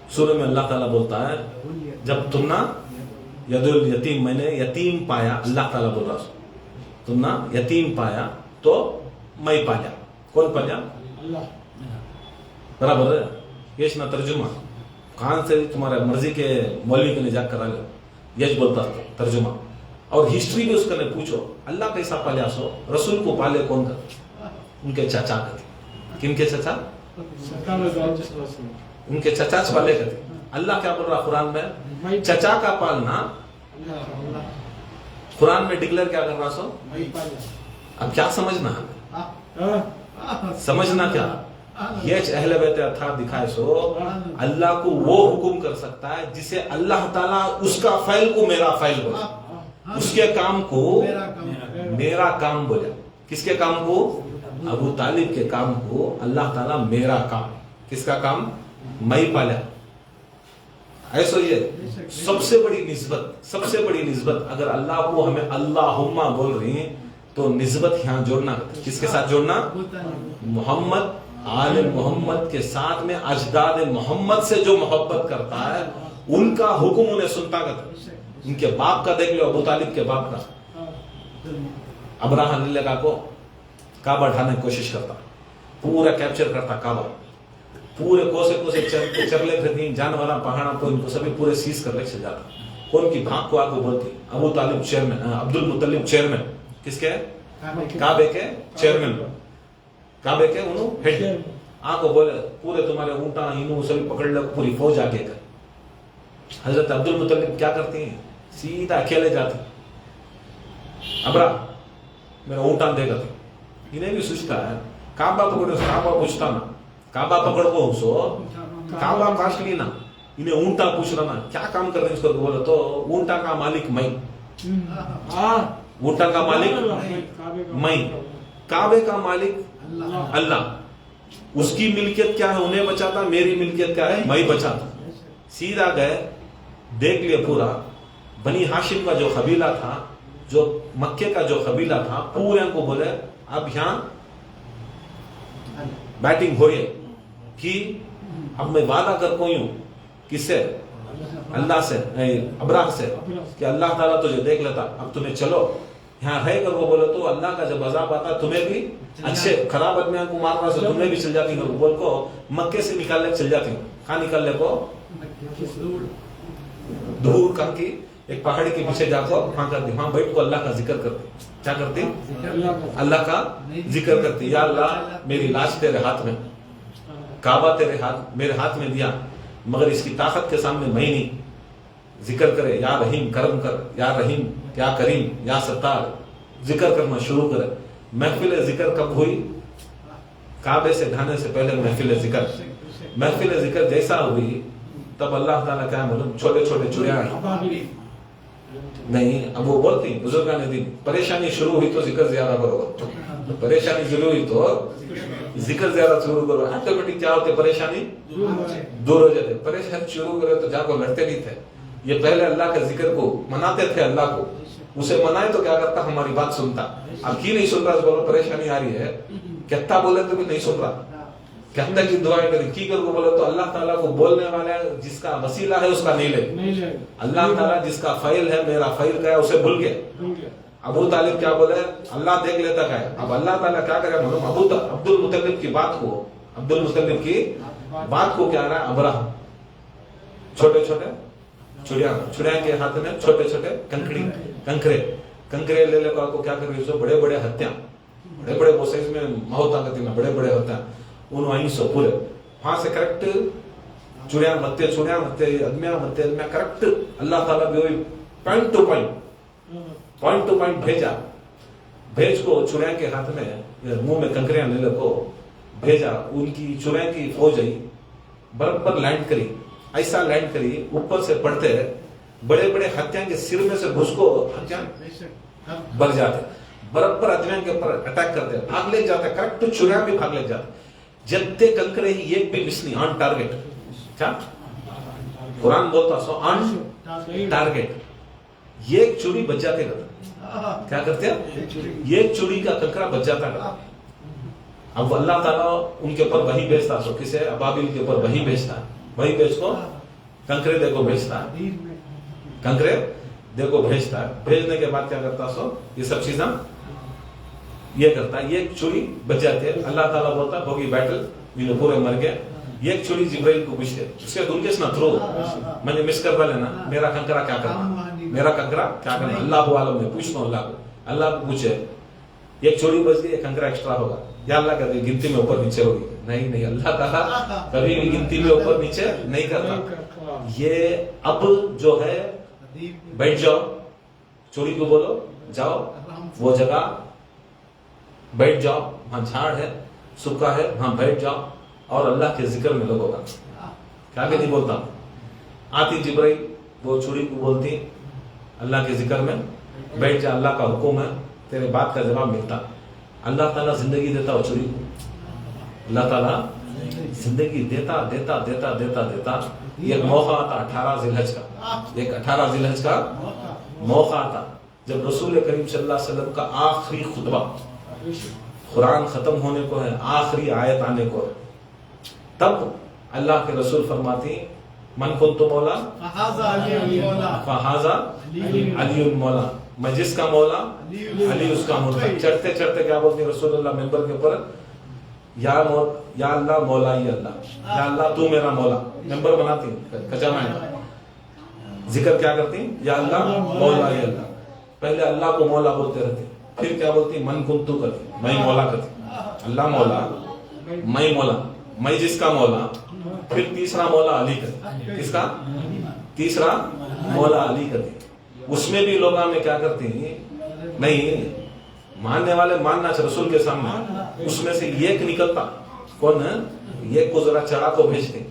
سورہ میں اللہ تعالیٰ بولتا ہے جب تم نا ید الیتیم میں نے یتیم پایا اللہ تعالیٰ بول رہا تم نا یتیم پایا تو میں پایا. کون پایا برابر ہے یش نا ترجمہ کہاں سے تمہارے مرضی کے مولوی کے نجات کرا لو یش بولتا ترجمہ اور ہسٹری بھی اس کا پوچھو اللہ کیسا پالیا سو رسول کو پالے کون کر ان کے چاچا کرتے کن کے چاچا ان کے چچا پالے کرتے. اللہ کیا بول رہا قرآن میں چچا کا پالنا قرآن میں ڈکلیئر کیا کر رہا سو. اب کیا سمجھنا کیا یہ اہل بیت اطہار دکھائے سو اللہ کو وہ حکم کر سکتا ہے جسے اللہ تعالیٰ اس کا فعل کو میرا فعل بولا اس کے کام کو میرا کام بولا. کس کے کام کو ابو طالب کے کام کو اللہ تعالیٰ میرا کام کس کا کام میں پالا ایسا یہ سب سے بڑی نسبت اگر اللہ کو ہمیں اللہم بول رہی ہیں تو نسبت یہاں جوڑنا، کس کے ساتھ جوڑنا؟ محمد آل محمد کے ساتھ میں اجداد محمد سے جو محبت کرتا ہے ان کا حکم انہیں سنتا کرتا. ان کے باپ کا دیکھ لو، ابو طالب کے باپ کا. ابراہ لگا کو کعبہ ڈھانے کی کوشش کرتا، پورا کیپچر کرتا کعبہ، پورے کوسے چرلے پھرتی جانوراں پہاڑاں تو ان کو سبھی پورے سیز کر لے چل جاتا. کون کی بھاگ کو آگے بولتی ابو طالب چیئرمین، عبد المطلب چیئرمین، کس کے؟ کعبے کے چیئرمین، کعبے کے انہوں ہیڈ. آگے بولے پورے تمہارے اونٹاں انہوں سبھی پکڑ لے، پوری فوج آگے کر. حضرت عبد المطلب کیا کرتی ہیں؟ سیدھا اکیلے جاتے. ابرا میرا اونٹان دے گا، انہیں بھی سوچتا ہے کعبہ پکڑو، کعبہ پوچھتا نا، کعبہ پکڑو سو کعبہ کاش لی نا، انہیں اونٹا پوچھ رہا نا کیا کام کر رہے ہیں اس کو. بولے تو اونٹا کا مالک میں، اونٹا کا مالک میں، کعبے کا مالک اللہ. اس کی ملکیت کیا ہے انہیں بچاتا، میری ملکیت کیا ہے میں بچاتا. سیدھا گئے، دیکھ لیا پورا بنی ہاشم کا جو قبیلہ تھا، جو مکے کا جو قبیلہ تھا، پورے کو بولے اب یہاں بیٹنگ ہو رہی ہے کہ اب میں وعدہ کر کوئی ہوں، کس سے؟ اللہ سے، ابراہ سے، کہ اللہ تعالیٰ تجھے دیکھ لیتا، اب تمہیں چلو یہاں رہ کر. وہ بولے تو اللہ کا جب عذاب آتا تمہیں بھی اچھے خراب آدمیوں کو مارنا سے تمہیں بھی چل جاتی ہوں. بول کو مکے سے نکالنے چل جاتی ہوں. کہاں نکالنے کو؟ دور کہاں کی ایک پہاڑی کے پیچھے جا کر وہاں کرتی، وہاں بیٹھ کو اللہ کا ذکر کرتی. کیا کرتی؟ اللہ کا ذکر کرتی. یا اللہ میری لاش تیرے ہاتھ میں، کعبہ تیرے ہاتھ، میرے ہاتھ میں دیا، مگر اس کی طاقت کے سامنے میں نہیں. ذکر کرے یا رحیم کرم کر، یا رحیم یا کریم یا ستار، ذکر کرنا شروع کرے. محفل ذکر کب ہوئی؟ کعبے سے ڈھانے سے پہلے محفل ذکر. محفل ذکر جیسا ہوئی تب اللہ تعالیٰ کیا معلوم، چھوٹے چھوٹے چڑیا نہیں. اب وہ بولتی بزرگان دین پریشانی شروع ہوئی تو ذکر زیادہ کرو، پریشانی شروع ہوئی تو ذکر زیادہ شروع کرو. آٹومیٹک کیا ہوتے؟ پریشانی دور ہو جاتے. پریشانی شروع کرے تو جا کو لڑتے نہیں تھے. یہ پہلے اللہ کے ذکر کو مناتے تھے، اللہ کو اسے منائے تو کیا کرتا؟ ہماری بات سنتا. اب کی نہیں سن رہا، بولو پریشانی آ رہی ہے، کہتا بولے تو بھی نہیں سن رہا، کہتا کی دعائیں کری کی کر کو بولے تو اللہ تعالیٰ کو بولنے والا جس کا وسیلہ ہے اس کا نہیں لے. اللہ تعالیٰ جس کا فعل ہے، میرا فعل کا ہے، اسے بھول گئے. ابو طالب کیا بولے؟ اللہ دیکھ لیتا ہے. اب اللہ تعالیٰ کیا کرے معلوم؟ عبد المطلب کی بات کو، عبد المطلب کی بات کو کیا رہا ہے؟ ابراہ چھوٹے چھوٹے چڑیا کے ہاتھ میں چھوٹے چھوٹے کنکرے لے لے کو کیا کر رہی؟ بڑے بڑے ہتھیاں، بڑے بڑے وہ سائز میں مہوتا کرتی نا، بڑے بڑے ہتھیاں انہوں آئیں سو پورے وہاں سے کریکٹ چڑیا متے ادمیاں کریکٹ. اللہ تعالیٰ بھی ہوئی پوائنٹ ٹو پوائنٹ بھیجا. بھیج کو چڑیا کے ہاتھ میں منہ میں کنکریاں لے لے کو بھیجا. ان کی چڑیا کی فوج آئی، برابر لینڈ کری، ایسا لینڈ کری اوپر سے پڑتے بڑے بڑے ہتھیاں کے سر میں سے گھس کو ہتھیاں بھر جاتے، برابر ادمیاں کے اوپر اٹیک کرتے، بھاگ لے جاتے، کریکٹ چڑیا بھی بھاگ لے جاتے. جتے کنکرے ہی ایک بھی مس نہیں، آن ٹارگیٹ. کیا قرآن بولتا سو آن ٹارگیٹ. ایک چوری بچ جاتے کرتا. کیا کرتے ہیں؟ ایک چوری کا کنکرا بچ جاتا کرتا. اب اللہ تعالیٰ ان کے اوپر وہی بھیجتا سو کسے؟ ابابیل کے اوپر وہی بھیجتا ہے. وہی بھیج کو کنکرے دیکھو بھیجتا ہے، کنکرے دیکھو بھیجتا ہے. بھیجنے کے بعد کیا کرتا سو یہ سب چیزیں یہ کرتا ہے. ایک چوری بچ جاتی ہے. اللہ تعالیٰ بولتا ہوگی بیٹل، یہ پورے مر گئے. ایک چوری جبرائیل کو پوچھتے اس کے دن کے نہ تھرو میں نے مس کر لینا، میرا کنکرا کیا کرنا، میرا کنکرا کیا کرنا. اللہ عالم میں پوچھتا ہوں اللہ کو. اللہ کو پوچھے ایک چوری بچ گئی، ایک کنکرا ایکسٹرا ہوگا یا اللہ کہتے گنتی میں اوپر نیچے ہوگی. نہیں اللہ تعالیٰ کبھی بھی گنتی میں اوپر نیچے نہیں کرتا. یہ اب جو ہے بیٹھ جاؤ، چوری کو بولو جاؤ وہ جگہ بیٹھ جاؤ، وہاں جھاڑ ہے، سکا ہے، وہاں بیٹھ جاؤ اور اللہ کے ذکر میں لگو گا. کیا کہ نہیں بولتا؟ آتی جبرائیل وہ چوری کو بولتی اللہ کے ذکر میں بیٹھ جا، اللہ کا حکم ہے، تیرے بات کا جواب ملتا. اللہ تعالیٰ زندگی دیتا وہ چوری کو. اللہ تعالیٰ زندگی دیتا دیتا دیتا دیتا دیتا یہ ایک موقع آتا 18 ذی الحج کا، ایک 18 ذی الحج کا موقع آتا جب رسول کریم صلی اللہ علیہ وسلم کا آخری خطبہ، قرآن ختم ہونے کو ہے، آخری آیت آنے کو ہے، تب اللہ کے رسول فرماتے ہیں من کنت مولا فہذا علی مولا، میں جس کا مولا علی اس کا مولا۔ چڑھتے چڑھتے کیا بولتے ہیں رسول اللہ ممبر کے اوپر، یا اللہ مولا ہی اللہ، یا اللہ تو میرا مولا، ممبر بناتی ہیں کچا میں ذکر کیا کرتی ہیں، یا اللہ مولا ہی اللہ، پہلے اللہ کو مولا بولتے رہتے، پھر کیا بولتی ہیں من کنتو کرتی، میں مولا کرتی، اللہ مولا میں مولا، میں جس کا مولا، پھر تیسرا مولا علی کرتی، کس کا تیسرا مولا علی کرتی۔ اس میں بھی لوگ ہمیں کیا کرتے ہیں، نہیں ماننے والے ماننا چاہے رسول کے سامنے، اس میں سے ایک نکلتا کون ہے، ایک کو ذرا چڑھا کو بھیجتے،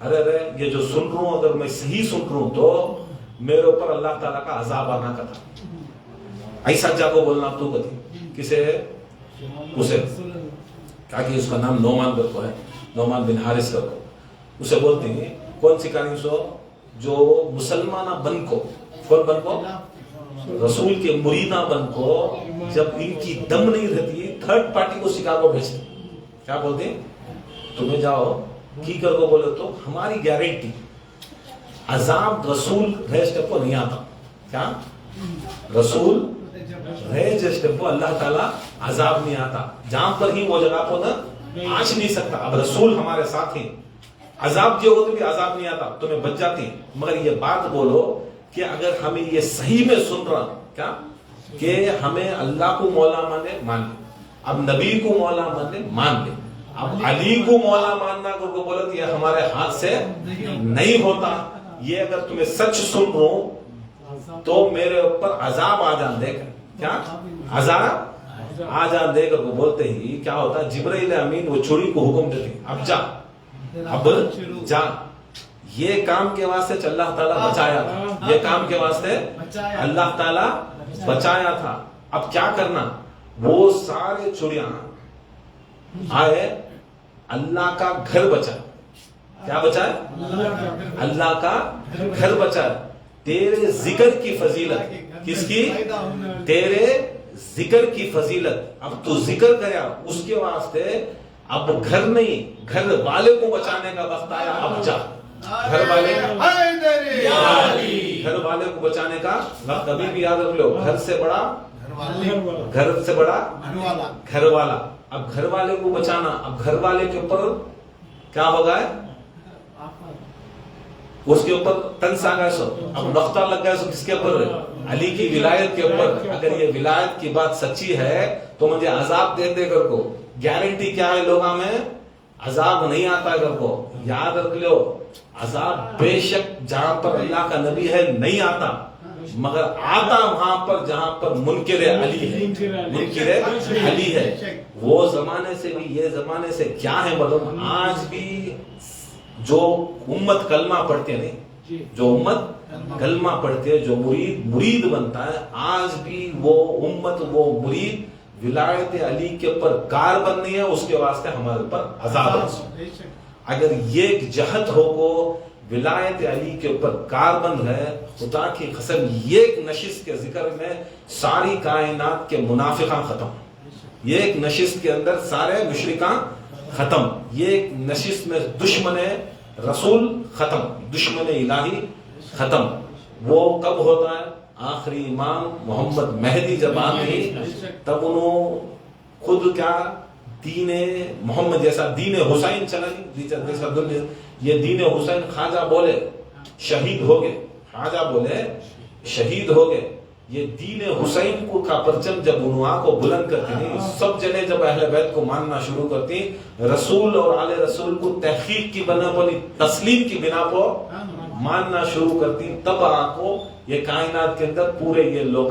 ارے یہ جو سن رہا ہوں اگر میں صحیح سن رہا ہوں تو میرے اوپر اللہ تعالیٰ کا عذاب آنا کا تھا، ایسا جا کو بولنا تو کہتی کسے، اسے کہا کہ اس کا نام نعمان کر کو ہے، نعمان بن حارث کر کو، اسے بولتے ہیں کون سی کہانی سو، جو مسلمانہ بن کو، کون بن کو، رسول کے مریدہ بن کو، جب ان کی دم نہیں رہتی تھرڈ پارٹی کو سکھا کو بھیجتے، کیا بولتے ہیں تمہیں جاؤ کی کر کو بولے تو ہماری گارنٹی عذاب رسول رہ اسٹیپ کو نہیں آتا، کیا رسول رہ اسٹیپ کو اللہ تعالیٰ عذاب نہیں آتا، جہاں پر ہی وہ جگہ کو نا آج نہیں سکتا، اب رسول ہمارے ساتھ ہیں، عذاب جو ہوتے بھی عذاب نہیں آتا، تمہیں بچ جاتی ہیں، مگر یہ بات بولو کہ اگر ہمیں یہ صحیح میں سن رہا کیا کہ ہمیں اللہ کو مولا مانے مان لے، اب نبی کو مولا مانے مان لے، اب علی کو مولا ماننا کو بولے تو یہ ہمارے ہاتھ سے نہیں ہوتا، یہ اگر تمہیں سچ سن رہا ہوں تو میرے اوپر عذاب آ جان دے کر، کیا عذاب آ جان دے کر کو بولتے ہی کیا ہوتا، جبرائیل امین وہ چھری کو حکم دیتے اب جا، اب جا، یہ کام کے واسطے اللہ تعالیٰ بچایا تھا، یہ کام کے واسطے اللہ تعالیٰ بچایا تھا، اب کیا کرنا، وہ سارے چڑیاں آئے، اللہ کا گھر بچا، کیا بچا ہے، اللہ کا گھر بچا، تیرے ذکر کی فضیلت، کس کی، تیرے ذکر کی فضیلت، اب تو ذکر کریا اس کے واسطے، اب گھر نہیں گھر والے کو بچانے کا وقت آیا، اب جا گھر والے کو بچانے کا وقت، کبھی بھی یاد رکھ لو، گھر سے بڑا گھر والا، اب گھر والے کو بچانا، اب گھر والے کے اوپر کیا ہوگا، اس کے اوپر تنس آ گئے سو، اب نقطہ لگ گیا سو کس کے اوپر، علی کی ولایت کے اوپر، اگر یہ ولایت کی بات سچی ہے تو مجھے عذاب دے کر کو، گارنٹی کیا ہے لوگوں میں، عذاب نہیں آتا کر کو، یاد رکھ لو، عذاب بے شک جہاں پر اللہ کا نبی ہے نہیں آتا، مگر آتا وہاں پر جہاں پر منکر علی ہے، منکر علی ہے، وہ زمانے سے بھی یہ زمانے سے کیا ہے معلوم، آج بھی جو امت کلمہ پڑھتے ہیں، جو امت کلمہ پڑھتے ہیں، جو مرید بنتا ہے، آج بھی وہ امت وہ مرید ولایت علی کے اوپر کار بننی ہے، اس کے واسطے ہمارے اوپر عذاب ہے، اگر یہ جہت ہو کو ولایت علی کے اوپر کار بند ہے، خدا کی قسم یہ نشست کے ذکر میں ساری کائنات کے منافقان ختم، یہ ایک نشست کے اندر سارے مشرکان ختم، یہ ایک نشست میں دشمن رسول ختم، دشمن الہی ختم، وہ کب ہوتا ہے، آخری امام محمد مہدی جب آتے تب انہوں خود کیا دین محمد جیسا دین حسین چلا نہیں، یہ دین حسین خواجہ بولے شہید ہو گئے، خواجہ بولے شہید ہو گئے، یہ دین حسین کو کا پرچم جب انہوں کو بلند کرتے ہیں، سب جنے جب اہل بیت کو ماننا شروع کرتے ہیں، رسول اور آل رسول کو تحقیق کی بنا پر تسلیم کی بنا پر ماننا شروع کرتی ہیں، تب آنکھوں یہ کائنات کے اندر پورے یہ لوگ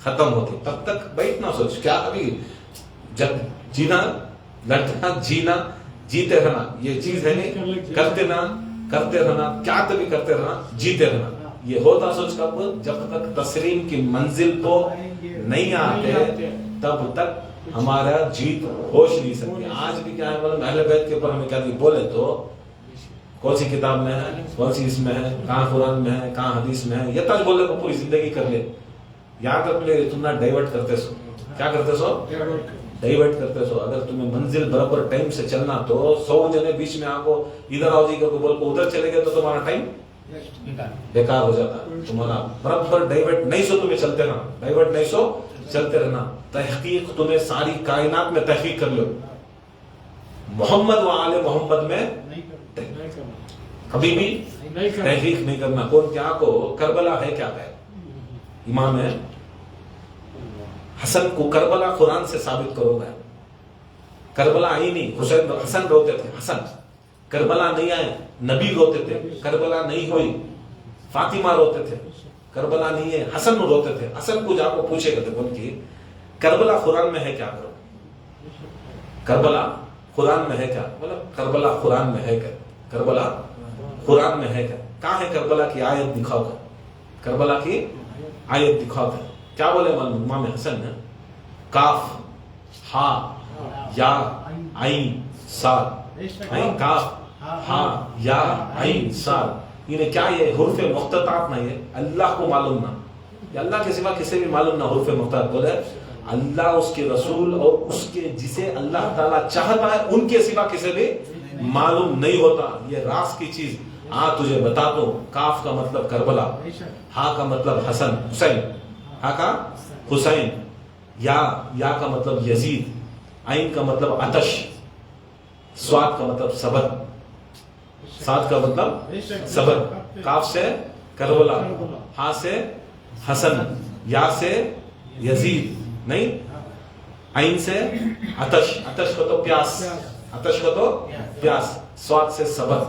ختم ہوتے، تب تک بیٹھنا سوچ کیا ابھی جب جینا لڑنا جینا جیتے رہنا یہ چیز ہے نہیں، کرتے رہنا کیا تبھی کرتے رہنا جیتے رہنا، یہ ہوتا سوچ کب جب تک تسلیم کی منزل کو نہیں آتے تب تک ہمارا جیت ہوش نہیں سکتی۔ آج بھی کیا ہے اہل بیت کے اوپر ہمیں کیا بولے تو کون سی کتاب میں ہے, کون سی اس میں ہے, کہاں قرآن میں ہے, کہاں حدیث میں ہے, یہ تک بولنے کو پوری زندگی کر لے. یاد رکھ لے تم نہ ڈائیورٹ کرتے سو. کیا کرتے سو؟ ڈائیورٹ کرتے سو. اگر تمہیں منزل برابر ٹائم سے چلنا تو 100 جنے بیچ میں آپ کو ادھر آؤ جی کر بول کو ادھر چلے گئے تو تمہارا ٹائم بیکار ہو جاتا. تمہارا برابر ڈائیورٹ نہیں سو, تمہیں چلتے رہنا, ڈائیورٹ نہیں سو چلتے رہنا. تحقیق تمہیں ساری کائنات میں تحقیق کر لو, محمد و آل محمد میں کبھی بھی تحقیق نہیں کرنا. کون کیا کو کربلا ہے کیا ہے, امام ہے حسن کو کربلا قرآن سے ثابت کرو گے. کربلا آئی نہیں, حسین حسن روتے تھے, حسن کربلا نہیں آئے, نبی روتے تھے, کربلا نہیں ہوئی, فاطمہ روتے تھے, کربلا نہیں ہے, حسن روتے تھے. حسن کو جا کو پوچھے گا ان کی کربلا قرآن میں ہے کیا, کرو کربلا قرآن میں ہے کیا, مطلب کربلا قرآن میں ہے کیا, کربلا قرآن میں ہے کیا, کہاں ہے کربلا کی آیت دکھاؤ گا, کربلا کی آیت دکھاؤ گا. کیا بولے امام حسن نے, کاف ہا یا عین صاد, کاف ہا یا عین صاد, انہیں کیا یہ حروف مقطعات نہ, یہ اللہ کو معلوم نہ, یہ اللہ کے سوا کسی بھی معلوم نہ حروف مقطعات. بولے اللہ, اس کے رسول اور اس کے جسے اللہ تعالیٰ چاہتا ہے ان کے سوا کسی بھی معلوم نہیں ہوتا. یہ راز کی چیز تجھے بتا دو. کاف کا مطلب کربلا, ہا کا مطلب حسن حسین, ہا کا حسین, یا کا مطلب یزید, عین کا مطلب آتش, سواد کا مطلب صبر, سات کا مطلب صبر, کاف سے کربلا, ہا سے حسن, یا سے یزید نہیں, عین سے آتش, آتش کو تو پیاس, آتش کو تو پیاس, سواد سے صبر.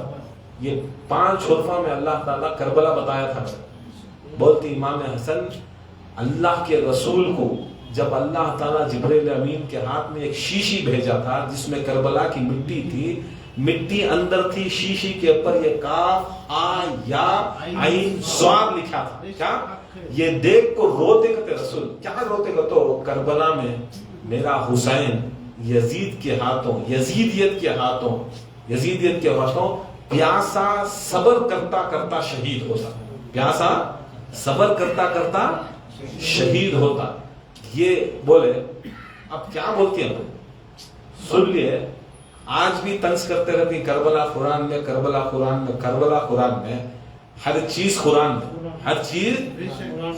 یہ 5 حروفوں میں اللہ تعالیٰ کربلا بتایا تھا. بولتی امام حسن اللہ کے رسول کو جب اللہ تعالیٰ جبریل امین کے ہاتھ میں ایک شیشی بھیجا تھا جس میں کربلا کی مٹی تھی, مٹی اندر تھی, شیشی کے اوپر یہ کاف ہا یا عین صاد لکھا تھا. کیا یہ دیکھ کو روتے کہتے رسول, کیا روتے کہ تو کربلا میں میرا حسین یزید کے ہاتھوں, یزیدیت کے ہاتھوں, یزیدیت کے ہاتھوں پیاسا صبر کرتا کرتا شہید ہوتا, پیاسا صبر کرتا کرتا شہید ہوتا. یہ بولے اب کیا بولتی ہیں, سن لیے آج بھی طنز کرتے رہتی کربلا قرآن میں, کربلا قرآن میں, کربلا قرآن میں, ہر چیز قرآن میں, ہر چیز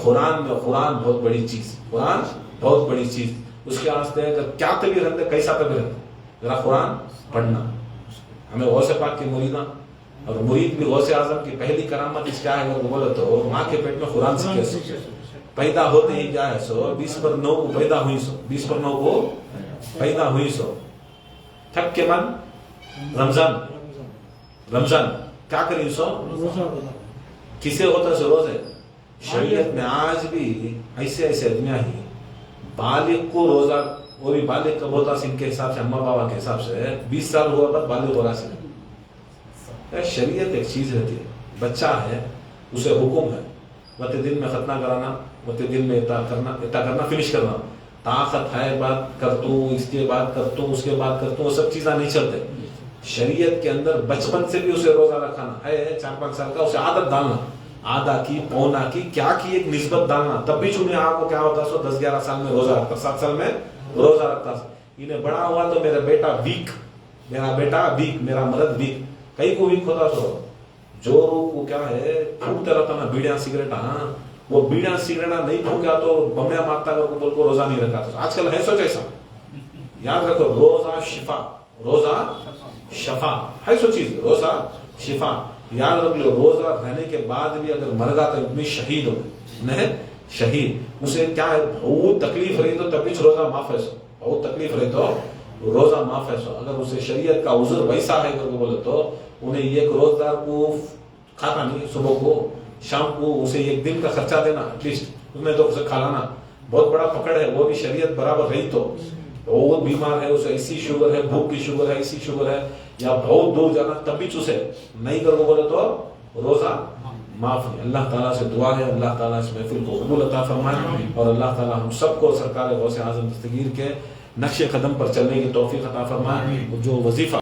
قرآن میں. قرآن بہت بڑی چیز, قرآن بہت بڑی چیز. اس کے واسطے کیا تبھی رہتے, کیسا تبھی رہتے, ذرا قرآن پڑھنا. ہمیں غوث پاک کی مریداں اور مرید بھی غوث اعظم کی پہلی کرامت اس کیا ہے وہ بولے تو ماں کے پیٹ میں قرآن سیکھے سو, پیدا ہوتے ہی کیا ہے سو 20/9 کو پیدا ہوئی سو, 20/9 کو پیدا ہوئی سو. تھک کے من رمضان, رمضان کیا کری سو, کسے ہوتا سو روزے. شریعت میں آج بھی ایسے ایسے آدمیاں ہی بالغ کو روزہ, وہ بھی بالغ کب ہوتا ان کے حساب سے, اماں بابا کے حساب سے 20 سال ہوا بعد بالغ ہو رہا سے. شریعت ایک چیز رہتی ہے, بچہ ہے اسے حکم ہے وقت دن میں ختنہ کرانا, وقت دن میں اطاعت کرنا, فنش کرنا. طاقت ہے بات کرتوں, اس کے بعد کرتوں, اس کے بعد کرتوں, وہ سب چیزیں نہیں چلتے. شریعت کے اندر بچپن سے بھی اسے روزہ رکھنا ہے, 4-5 سال کا, اسے عادت ڈالنا, آدھا کی پونا کی کیا کی ایک نسبت ڈالنا. تب بھی چنے آپ کو کیا ہوتا سو 10-11 سال میں روزہ رکھتا, 7 سال میں روزہ رکھتا. انہیں بڑا ہوا تو میرا بیٹا ویک, میرا بیٹا ویک, میرا مرد ویک, کئی کو ویک ہوتا تو جو وہ کیا ہے پھوکتا رہتا نا بیڑیاں سگریٹاں, وہ بیڑیاں سگریٹاں نہیں پھونکا تو بمیا مارتا کر کو بول کو روزہ نہیں رکھا. آج کل ہے سوچ ایسا, یاد رکھو روزہ شفا, روزہ شفا ہے سو چیز, روزہ شفا. یاد رکھ لو روزہ رہنے کے بعد بھی اگر مر گا تو اتنی شہید ہو نہیں, شہید اسے کیا ہے بہت تکلیف رہی تو تبھی روزہ معاف ہے سو, بہت تکلیف رہی تو روزہ معاف ہے سو. اگر اسے شریعت کا عذر ویسا ہے کر کو بولے تو انہیں ایک روزدار کو کھانا نہیں, صبح کو شام کو اسے 1 دن کا خرچہ دینا ایٹ لیسٹ, اس میں تو اسے کھانا بہت بڑا پکڑ ہے. وہ بھی شریعت برابر رہی تو بہت بیمار ہے, اسے ایسی شوگر ہے, بھوک کی شوگر ہے, ایسی شوگر ہے, یا بہت دور جانا تب بھی اسے نہیں کر کو بولے تو روزہ معاف نہیں. اللہ تعالیٰ سے دعا ہے اللہ تعالیٰ اس محفل کو قبول عطا فرمائے, اور اللہ تعالیٰ ہم سب کو سرکار غوث اعظم دستگیر کے نقش قدم پر چلنے کی توفیق عطا فرمائے. جو وظیفہ